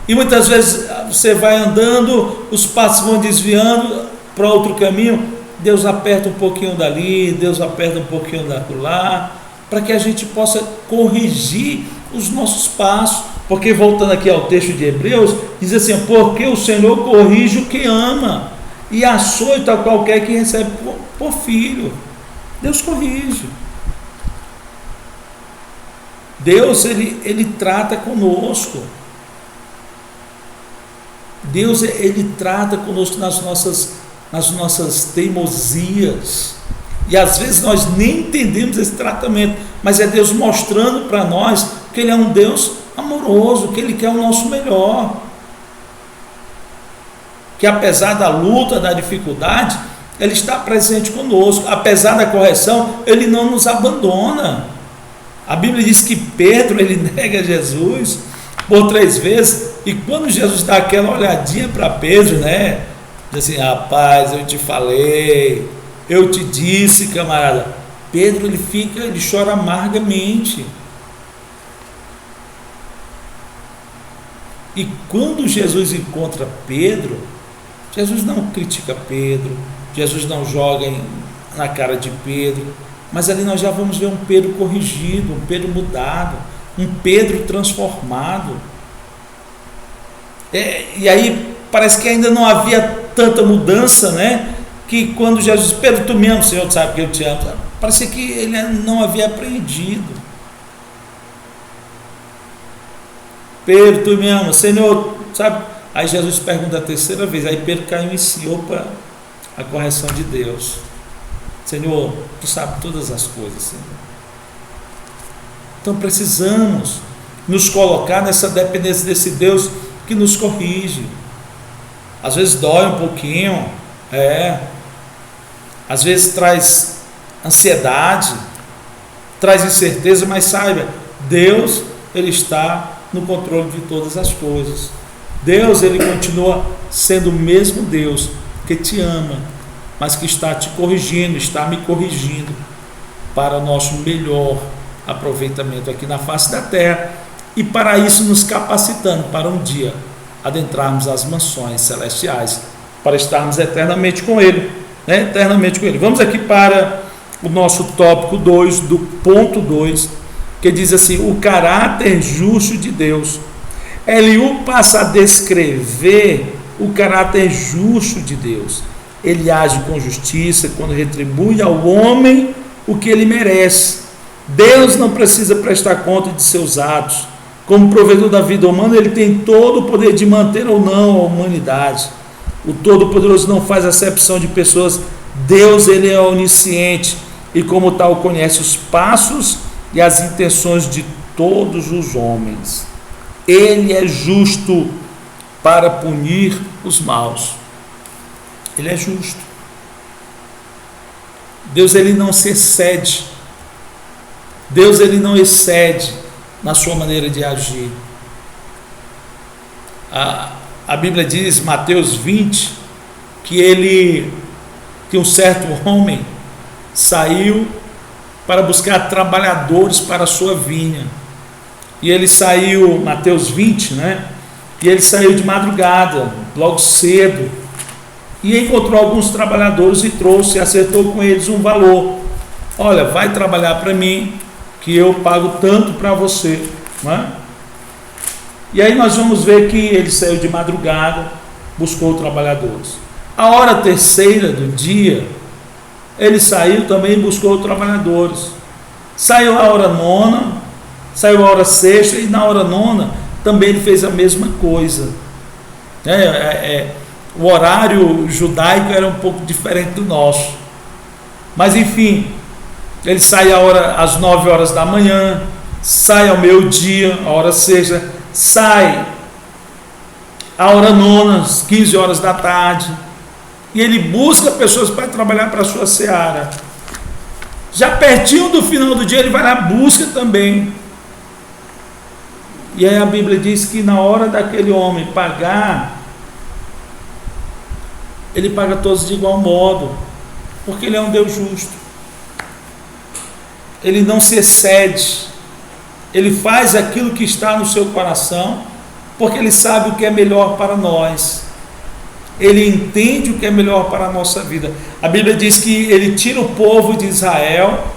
S1: E muitas vezes você vai andando, os passos vão desviando para outro caminho, Deus aperta um pouquinho dali, Deus aperta um pouquinho lá, para que a gente possa corrigir os nossos passos. Porque voltando aqui ao texto de Hebreus, diz assim: porque o Senhor corrige o que ama, e açoita qualquer que recebe por filho. Deus corrige. Deus, ele trata conosco. Deus, Ele trata conosco nas nossas teimosias. E às vezes nós nem entendemos esse tratamento, mas é Deus mostrando para nós que Ele é um Deus amoroso, que Ele quer o nosso melhor. Que apesar da luta, da dificuldade, Ele está presente conosco. Apesar da correção, Ele não nos abandona. A Bíblia diz que Pedro, ele nega Jesus por 3 vezes, e quando Jesus dá aquela olhadinha para Pedro, né, diz assim: rapaz, eu te falei, eu te disse, camarada. Pedro, ele chora amargamente. E quando Jesus encontra Pedro, Jesus não critica Pedro, Jesus não joga na cara de Pedro, mas ali nós já vamos ver um Pedro corrigido, um Pedro mudado, um Pedro transformado. E aí parece que ainda não havia tanta mudança, né? Que quando Jesus disse: Pedro, tu me amas, Senhor, tu sabe que eu te amo. Parecia que ele não havia aprendido. Pedro, tu me amas, Senhor, sabe? Aí Jesus pergunta a 3ª vez, aí Pedro caiu em si: opa, a correção de Deus. Senhor, tu sabes todas as coisas, Senhor. Então precisamos nos colocar nessa dependência desse Deus que nos corrige. Às vezes dói um pouquinho, às vezes traz ansiedade, traz incerteza, mas saiba, Deus, Ele está no controle de todas as coisas. Deus, Ele continua sendo o mesmo Deus que te ama, mas que está te corrigindo, está me corrigindo. para o nosso melhor aproveitamento aqui na face da terra, e para isso nos capacitando para um dia adentrarmos as mansões celestiais, para estarmos eternamente com Ele, né? Eternamente com Ele. Vamos aqui para o nosso tópico 2, do ponto 2, que diz assim: o caráter justo de Deus. Eliú passa a descrever o caráter justo de Deus. Ele age com justiça quando retribui ao homem o que ele merece. Deus não precisa prestar conta de seus atos. Como provedor da vida humana, ele tem todo o poder de manter ou não a humanidade. O Todo-Poderoso não faz acepção de pessoas. Deus, ele é onisciente e, como tal, conhece os passos e as intenções de todos os homens. Ele é justo para punir os maus. Ele é justo. Deus, ele não se excede. Deus, ele não excede na sua maneira de agir. A Bíblia diz, Mateus 20, que um certo homem saiu para buscar trabalhadores para a sua vinha. E ele saiu, Mateus 20, né? E ele saiu de madrugada, logo cedo, e encontrou alguns trabalhadores e trouxe, acertou com eles um valor. Olha, vai trabalhar para mim, que eu pago tanto para você, né? E aí nós vamos ver que ele saiu de madrugada, buscou trabalhadores. A hora terceira do dia, ele saiu também e buscou trabalhadores. Saiu a hora nona, saiu a hora sexta, e na hora nona também ele fez a mesma coisa. O horário judaico era um pouco diferente do nosso. Mas enfim, ele sai às 9 horas da manhã, sai ao meio-dia, a hora sexta, sai a hora nona, às 15 horas da tarde, e ele busca pessoas para trabalhar para a sua seara. Já pertinho do final do dia, ele vai lá, busca também. E aí a Bíblia diz que na hora daquele homem pagar, ele paga todos de igual modo, porque ele é um Deus justo. Ele não se excede, ele faz aquilo que está no seu coração, porque ele sabe o que é melhor para nós, ele entende o que é melhor para a nossa vida. A Bíblia diz que ele tira o povo de Israel,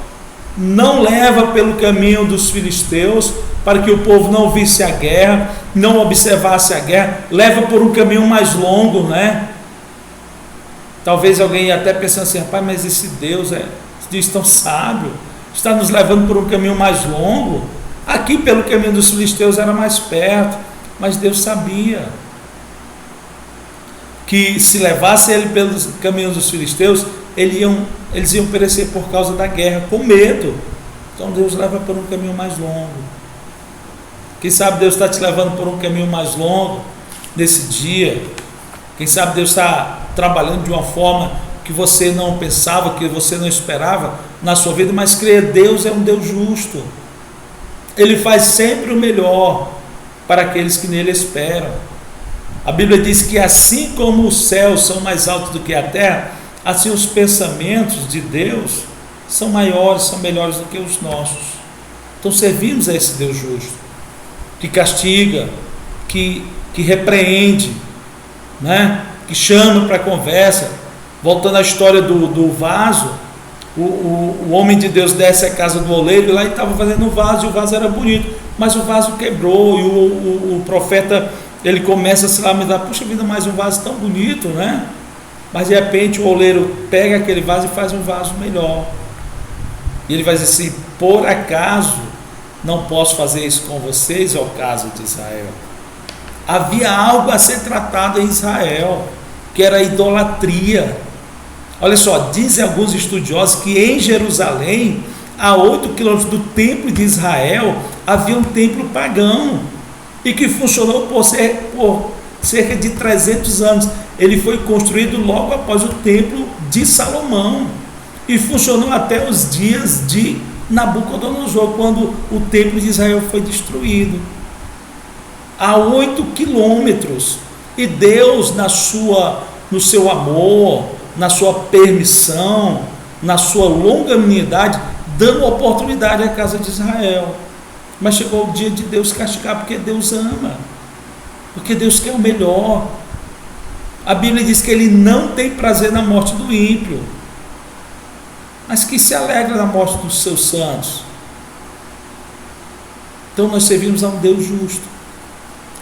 S1: não leva pelo caminho dos filisteus, para que o povo não visse a guerra, não observasse a guerra, leva por um caminho mais longo, né? Talvez alguém até pensando assim, rapaz, mas esse Deus tão sábio, está nos levando por um caminho mais longo. Aqui pelo caminho dos filisteus era mais perto, mas Deus sabia que se levasse ele pelos caminhos dos filisteus, eles iam perecer por causa da guerra, com medo. Então Deus leva por um caminho mais longo. Quem sabe Deus está te levando por um caminho mais longo nesse dia. Quem sabe Deus está trabalhando de uma forma que você não pensava, que você não esperava na sua vida, mas creia, Deus é um Deus justo. Ele faz sempre o melhor para aqueles que nele esperam. A Bíblia diz que assim como os céus são mais altos do que a terra, assim os pensamentos de Deus são maiores, são melhores do que os nossos. Então servimos a esse Deus justo, que castiga, que repreende, né? Que chama para conversa. Voltando à história do vaso, o homem de Deus desce à casa do oleiro, e lá ele estava fazendo um vaso, e o vaso era bonito, mas o vaso quebrou, e o profeta, ele começa a se lamentar, puxa vida, mais um vaso tão bonito, né? Mas de repente o oleiro pega aquele vaso e faz um vaso melhor, e ele vai dizer assim, por acaso não posso fazer isso com vocês, ó casa de Israel? Havia algo a ser tratado em Israel, que era a idolatria. Olha só, dizem alguns estudiosos que em Jerusalém, a 8 quilômetros do templo de Israel, havia um templo pagão, e que funcionou por cerca de 300 anos. Ele foi construído logo após o templo de Salomão, e funcionou até os dias de Nabucodonosor, quando o templo de Israel foi destruído. A 8 quilômetros, e Deus no seu amor, na sua permissão, na sua longanimidade, dando oportunidade à casa de Israel. Mas chegou o dia de Deus castigar, porque Deus ama, porque Deus quer o melhor. A Bíblia diz que Ele não tem prazer na morte do ímpio, mas que se alegra na morte dos seus santos. Então nós servimos a um Deus justo,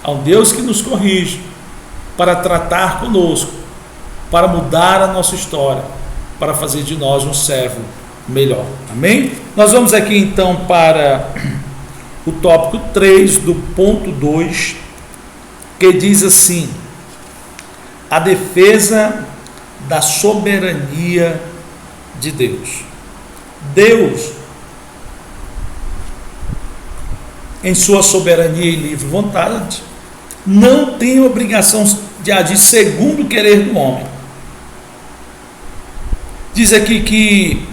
S1: a um Deus que nos corrige, para tratar conosco, para mudar a nossa história, para fazer de nós um servo melhor. Amém? Nós vamos aqui então para o tópico 3 do ponto 2, que diz assim: a defesa da soberania de Deus. Deus, em sua soberania e livre vontade, não tem obrigação de agir segundo o querer do homem. Diz aqui que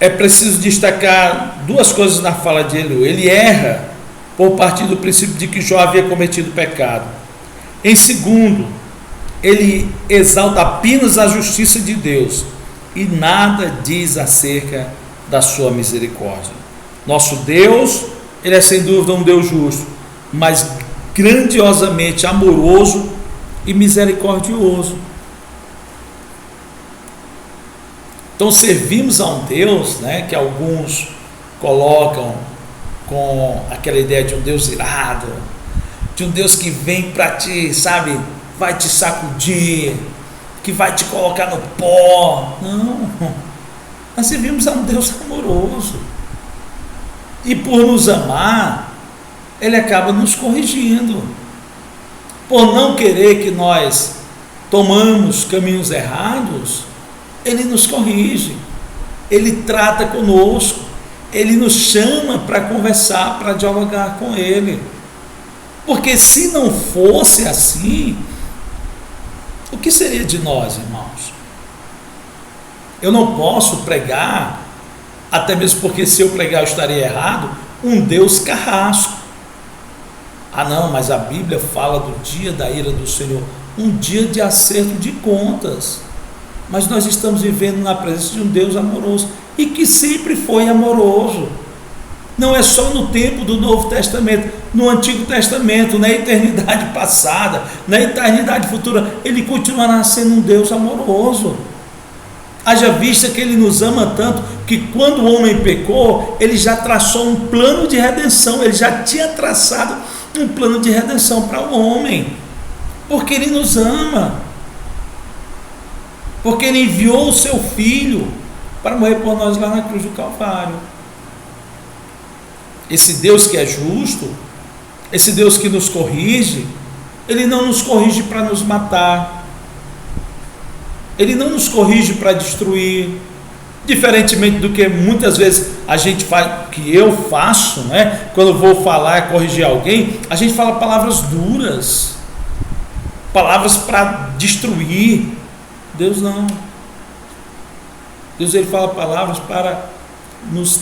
S1: é preciso destacar duas coisas na fala de Eliú. Ele erra por partir do princípio de que Jó havia cometido pecado. Em segundo, ele exalta apenas a justiça de Deus e nada diz acerca da sua misericórdia. Nosso Deus, Ele é sem dúvida um Deus justo, mas grandiosamente amoroso e misericordioso. Então servimos a um Deus, que alguns colocam com aquela ideia de um Deus irado, de um Deus que vem para te, vai te sacudir, que vai te colocar no pó. Não, nós servimos a um Deus amoroso, e por nos amar, Ele acaba nos corrigindo, por não querer que nós tomamos caminhos errados. Ele nos corrige, Ele trata conosco, Ele nos chama para conversar, para dialogar com Ele, porque se não fosse assim, o que seria de nós, irmãos? Eu não posso pregar, até mesmo porque se eu pregar eu estaria errado, um Deus carrasco. Não, mas a Bíblia fala do dia da ira do Senhor, um dia de acerto de contas. Mas nós estamos vivendo na presença de um Deus amoroso, e que sempre foi amoroso. Não é só no tempo do Novo Testamento, no Antigo Testamento, na eternidade passada, na eternidade futura, Ele continuará sendo um Deus amoroso. Haja vista que Ele nos ama tanto, que quando o homem pecou, Ele já traçou um plano de redenção, Ele já tinha traçado um plano de redenção para o homem, porque Ele nos ama, porque Ele enviou o seu Filho para morrer por nós lá na cruz do Calvário. Esse Deus que é justo, esse Deus que nos corrige, Ele não nos corrige para nos matar, Ele não nos corrige para destruir, diferentemente do que muitas vezes a gente faz, que eu faço, quando eu vou falar, corrigir alguém, a gente fala palavras duras, palavras para destruir. Deus não. Deus, Ele fala palavras para nos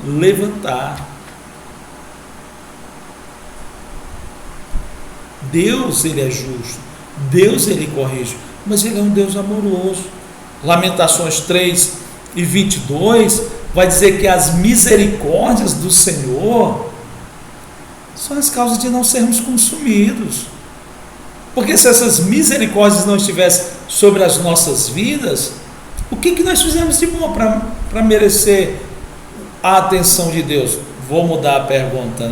S1: levantar. Deus, Ele é justo, Deus, Ele corrige, mas Ele é um Deus amoroso. Lamentações 3:22 vai dizer que as misericórdias do Senhor são as causas de não sermos consumidos, porque se essas misericórdias não estivessem sobre as nossas vidas, o que nós fizemos de bom para merecer a atenção de Deus? Vou mudar a pergunta,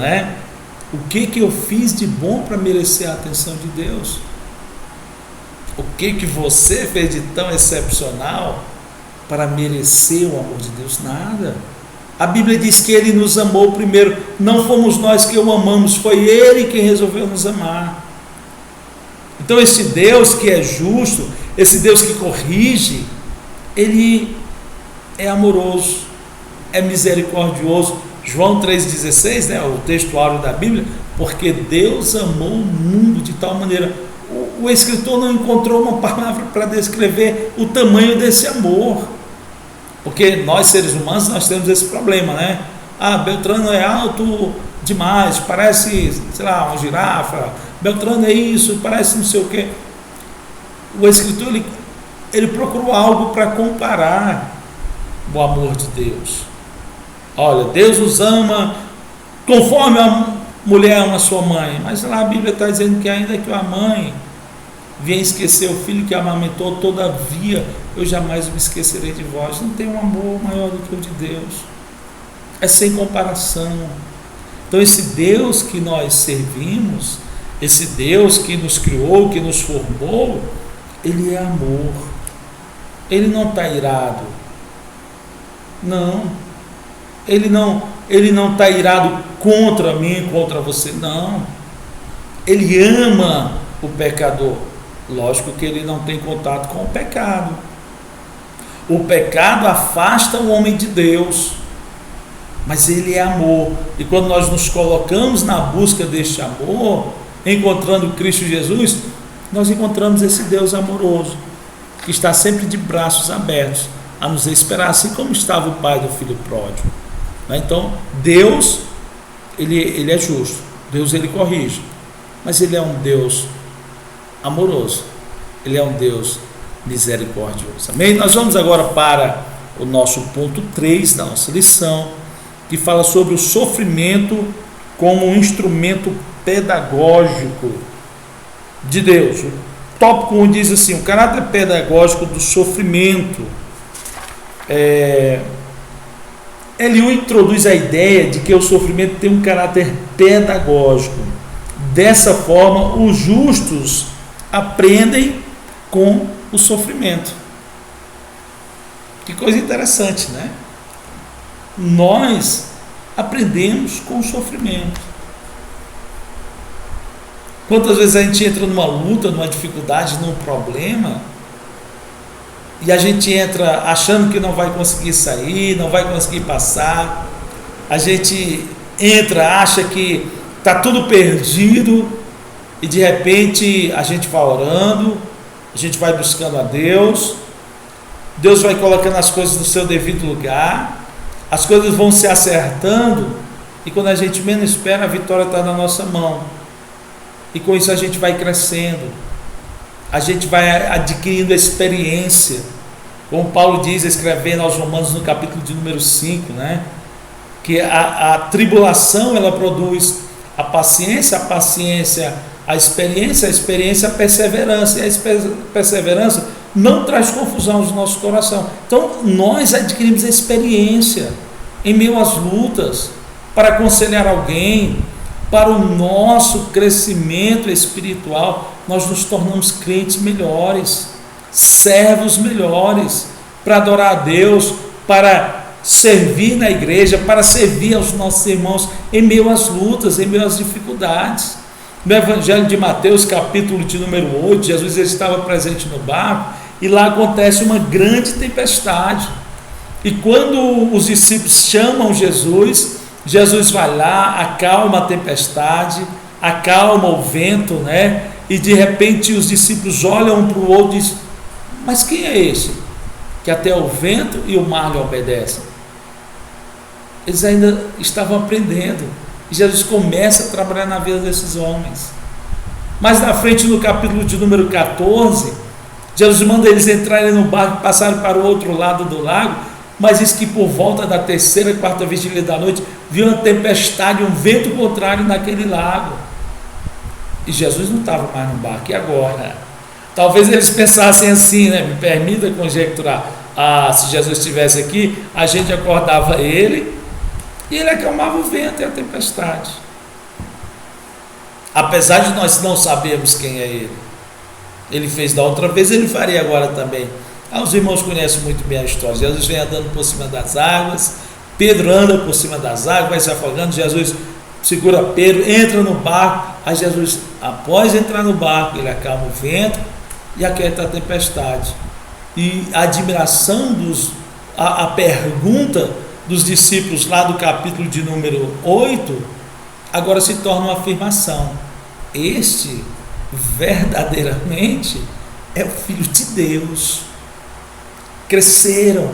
S1: O que eu fiz de bom para merecer a atenção de Deus? O que você fez de tão excepcional para merecer o amor de Deus? Nada. A Bíblia diz que Ele nos amou primeiro, não fomos nós que o amamos, foi Ele quem resolveu nos amar. Então esse Deus que é justo, esse Deus que corrige, Ele é amoroso, é misericordioso. João 3,16, o texto áureo da Bíblia, porque Deus amou o mundo de tal maneira. O escritor não encontrou uma palavra para descrever o tamanho desse amor, porque nós seres humanos, nós temos esse problema, Beltrano é alto demais, parece, uma girafa, Beltrano é isso, parece não sei o quê. O escritor, ele procurou algo para comparar o amor de Deus. Olha, Deus os ama conforme a mulher ama a sua mãe. Mas lá a Bíblia está dizendo que ainda que a mãe venha esquecer o filho que amamentou, todavia eu jamais me esquecerei de vós. Não tem um amor maior do que o de Deus. É sem comparação. Então esse Deus que nós servimos, esse Deus que nos criou, que nos formou, Ele é amor. Ele não está irado. Não. Ele não está irado contra mim, contra você. Não. Ele ama o pecador. Lógico que ele não tem contato com o pecado. O pecado afasta o homem de Deus. Mas Ele é amor, e quando nós nos colocamos na busca deste amor, encontrando Cristo Jesus, nós encontramos esse Deus amoroso, que está sempre de braços abertos a nos esperar, assim como estava o pai do filho pródigo. Então Deus, ele é justo, Deus ele corrige, mas Ele é um Deus amoroso, Ele é um Deus misericordioso. Amém? Nós vamos agora para o nosso ponto 3 da nossa lição, que fala sobre o sofrimento como um instrumento pedagógico de Deus. O tópico 1 diz assim: o caráter pedagógico do sofrimento. Ele introduz a ideia de que o sofrimento tem um caráter pedagógico. Dessa forma, os justos aprendem com o sofrimento. Que coisa interessante, né? Nós aprendemos com o sofrimento. Quantas vezes a gente entra numa luta, numa dificuldade, num problema, e a gente entra achando que não vai conseguir sair, não vai conseguir passar, a gente entra, acha que está tudo perdido, e de repente a gente vai orando, a gente vai buscando a Deus, Deus vai colocando as coisas no seu devido lugar, as coisas vão se acertando, e quando a gente menos espera, a vitória está na nossa mão, e com isso a gente vai crescendo, a gente vai adquirindo experiência, como Paulo diz, escrevendo aos Romanos no capítulo de número 5, né? Que a tribulação ela produz a paciência, a experiência, a perseverança, e a perseverança não traz confusão no nosso coração. Então nós adquirimos experiência em meio às lutas, para aconselhar alguém, para o nosso crescimento espiritual. Nós nos tornamos crentes melhores, servos melhores, para adorar a Deus, para servir na igreja, para servir aos nossos irmãos em meio às lutas, em meio às dificuldades. No Evangelho de Mateus, capítulo de número 8, Jesus estava presente no barco, e lá acontece uma grande tempestade, e quando os discípulos chamam Jesus, Jesus vai lá, acalma a tempestade, acalma o vento, né? E de repente os discípulos olham um para o outro e dizem: mas quem é esse que até o vento e o mar lhe obedecem? Eles ainda estavam aprendendo, e Jesus começa a trabalhar na vida desses homens. Mais na frente, no capítulo de número 14, Jesus manda eles entrarem no barco e passarem para o outro lado do lago, mas diz que por volta da terceira, quarta vigília da noite, viu uma tempestade, um vento contrário naquele lago, e Jesus não estava mais no barco. E agora? Talvez eles pensassem assim, né? Me permita conjecturar: se Jesus estivesse aqui, a gente acordava ele, e ele acalmava o vento e a tempestade. Apesar de nós não sabermos quem é ele fez da outra vez, ele faria agora também. Os irmãos conhecem muito bem a história. Jesus vem andando por cima das águas, Pedro anda por cima das águas, vai se afogando, Jesus segura Pedro, entra no barco, aí Jesus, após entrar no barco, ele acalma o vento e aquieta a tempestade. E a admiração a pergunta dos discípulos lá do capítulo de número 8, agora se torna uma afirmação: este verdadeiramente é o Filho de Deus. Cresceram,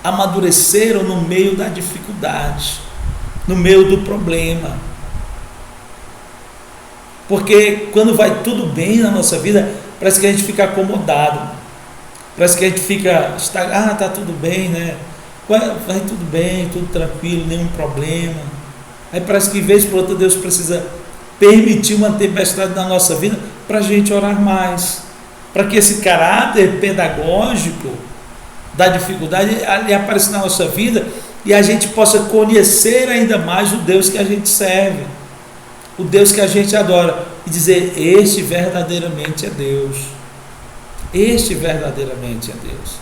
S1: amadureceram no meio da dificuldade, no meio do problema. Porque quando vai tudo bem na nossa vida, parece que a gente fica acomodado, parece que a gente fica, está tudo bem, né? vai tudo bem, tudo tranquilo, nenhum problema. Aí parece que vez por outra Deus precisa permitir uma tempestade na nossa vida para a gente orar mais, para que esse caráter pedagógico da dificuldade ele apareça na nossa vida e a gente possa conhecer ainda mais o Deus que a gente serve, o Deus que a gente adora, e dizer: este verdadeiramente é Deus, este verdadeiramente é Deus,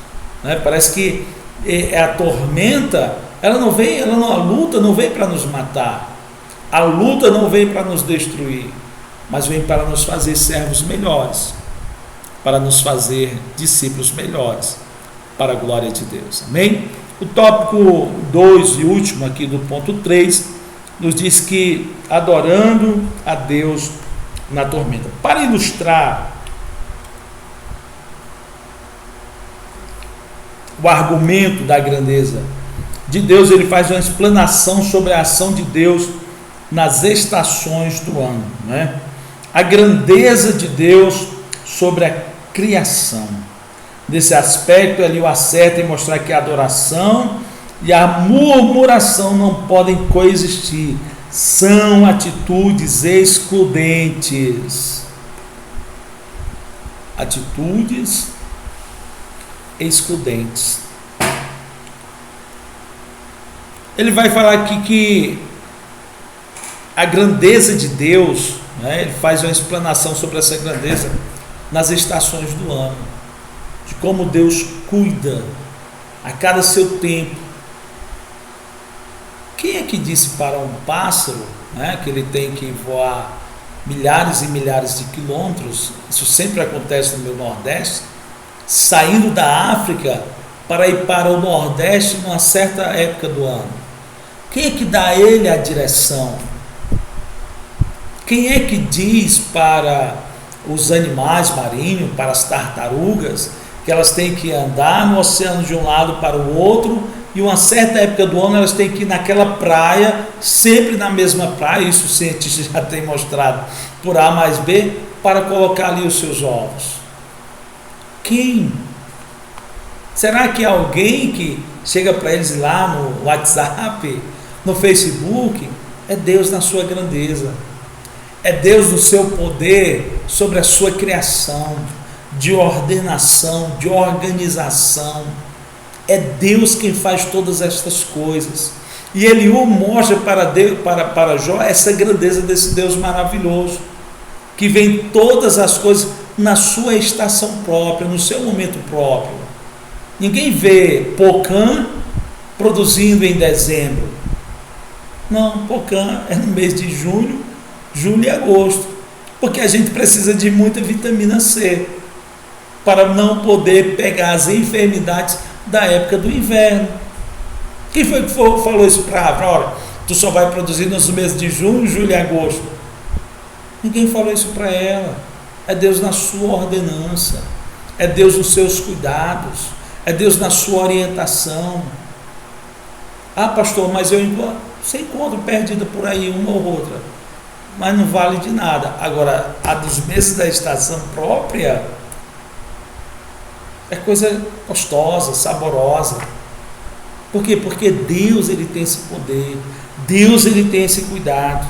S1: né? Parece que a tormenta, a luta não vem para nos matar, a luta não vem para nos destruir, mas vem para nos fazer servos melhores, para nos fazer discípulos melhores, para a glória de Deus, amém? O tópico 2 e último aqui do ponto 3, nos diz que adorando a Deus na tormenta. Para ilustrar o argumento da grandeza de Deus, ele faz uma explanação sobre a ação de Deus nas estações do ano, né? A grandeza de Deus sobre a criação. Nesse aspecto, ele o acerta em mostrar que a adoração e a murmuração não podem coexistir, são atitudes excludentes. Atitudes excludentes. Ele vai falar aqui que a grandeza de Deus, né, ele faz uma explanação sobre essa grandeza nas estações do ano, de como Deus cuida a cada seu tempo. Quem é que disse para um pássaro, né, que ele tem que voar milhares e milhares de quilômetros? Isso sempre acontece no meu Nordeste, saindo da África para ir para o Nordeste numa certa época do ano. Quem é que dá a ele a direção? Quem é que diz para os animais marinhos, para as tartarugas, que elas têm que andar no oceano de um lado para o outro, e uma certa época do ano elas têm que ir naquela praia, sempre na mesma praia, isso os cientistas já têm mostrado por A mais B, para colocar ali os seus ovos? Quem? Será que alguém que chega para eles lá no WhatsApp, no Facebook? É Deus na sua grandeza, é Deus no seu poder sobre a sua criação, de ordenação, de organização. É Deus quem faz todas estas coisas. E Eliú mostra para Jó essa grandeza desse Deus maravilhoso, que vê todas as coisas na sua estação própria, no seu momento próprio. Ninguém vê Pocã produzindo em dezembro. Não, Pocã é no mês de junho, julho e agosto, porque a gente precisa de muita vitamina C para não poder pegar as enfermidades da época do inverno. Quem foi que falou isso para a Árvore? Olha, tu só vai produzir nos meses de junho, julho e agosto. Ninguém falou isso para ela. É Deus na sua ordenança, é Deus nos seus cuidados, é Deus na sua orientação. Ah, pastor, mas você encontra perdida por aí uma ou outra, mas não vale de nada. Agora, a dos meses da estação própria é coisa gostosa, saborosa. Por quê? Porque Deus, ele tem esse poder, Deus, ele tem esse cuidado,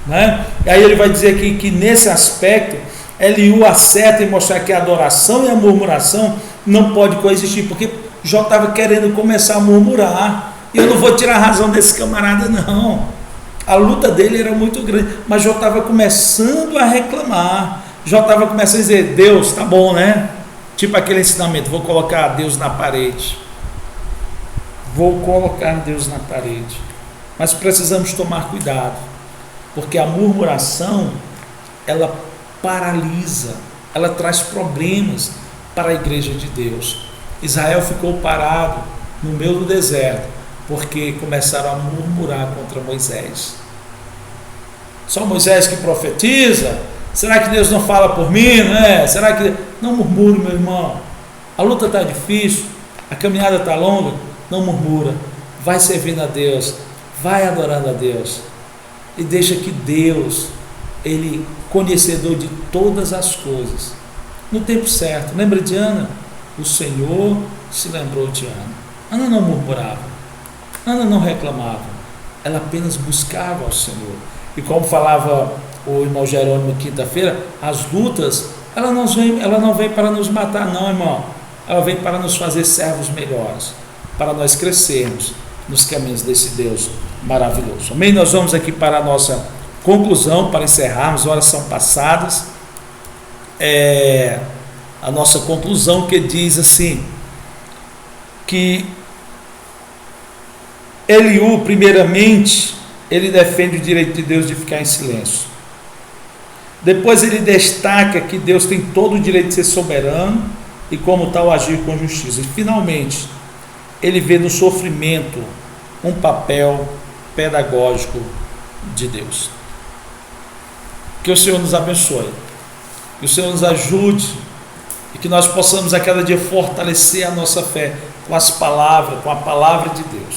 S1: né? E aí ele vai dizer aqui que nesse aspecto Eliú acerta em mostrar que a adoração e a murmuração não pode coexistir, porque Jó estava querendo começar a murmurar, e eu não vou tirar a razão desse camarada, não. A luta dele era muito grande, mas Jó estava começando a reclamar, Jó estava começando a dizer: Deus, tá bom, né? Tipo aquele ensinamento: vou colocar Deus na parede, vou colocar Deus na parede. Mas precisamos tomar cuidado, porque a murmuração, ela paralisa, ela traz problemas para a igreja de Deus. Israel ficou parado no meio do deserto, porque começaram a murmurar contra Moisés. Só Moisés que profetiza? Será que Deus não fala por mim, né? Será que... Não murmure, meu irmão. A luta está difícil, a caminhada está longa. Não murmura, vai servindo a Deus, vai adorando a Deus, e deixa que Deus, ele conhecedor de todas as coisas, no tempo certo. Lembra de Ana? O Senhor se lembrou de Ana. Ana não murmurava, Ana não reclamava, ela apenas buscava ao Senhor. E como falava o irmão Jerônimo quinta-feira, as lutas, ela não vem para nos matar não, irmão, ela vem para nos fazer servos melhores, para nós crescermos nos caminhos desse Deus maravilhoso. Amém? Nós vamos aqui para a nossa conclusão, para encerrarmos, horas são passadas. A nossa conclusão que diz assim, que Eliú, primeiramente, ele defende o direito de Deus de ficar em silêncio. Depois ele destaca que Deus tem todo o direito de ser soberano e como tal agir com justiça. E finalmente, ele vê no sofrimento um papel pedagógico de Deus. Que o Senhor nos abençoe, que o Senhor nos ajude e que nós possamos a cada dia fortalecer a nossa fé com as palavras, com a palavra de Deus.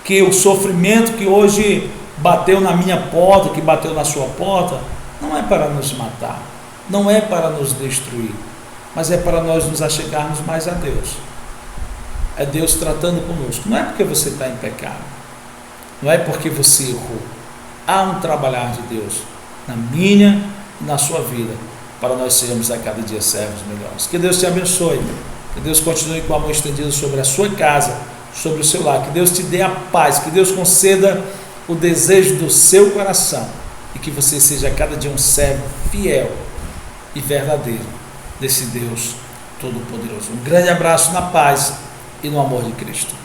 S1: Que o sofrimento que hoje bateu na minha porta, que bateu na sua porta, não é para nos matar, não é para nos destruir, mas é para nós nos achegarmos mais a Deus. É Deus tratando conosco. Não é porque você está em pecado, não é porque você errou. Há um trabalhar de Deus na minha e na sua vida, para nós sermos a cada dia servos melhores. Que Deus te abençoe, que Deus continue com a mão estendida sobre a sua casa, sobre o seu lar, que Deus te dê a paz, que Deus conceda o desejo do seu coração e que você seja a cada dia um servo fiel e verdadeiro desse Deus Todo-Poderoso. Um grande abraço na paz e no amor de Cristo.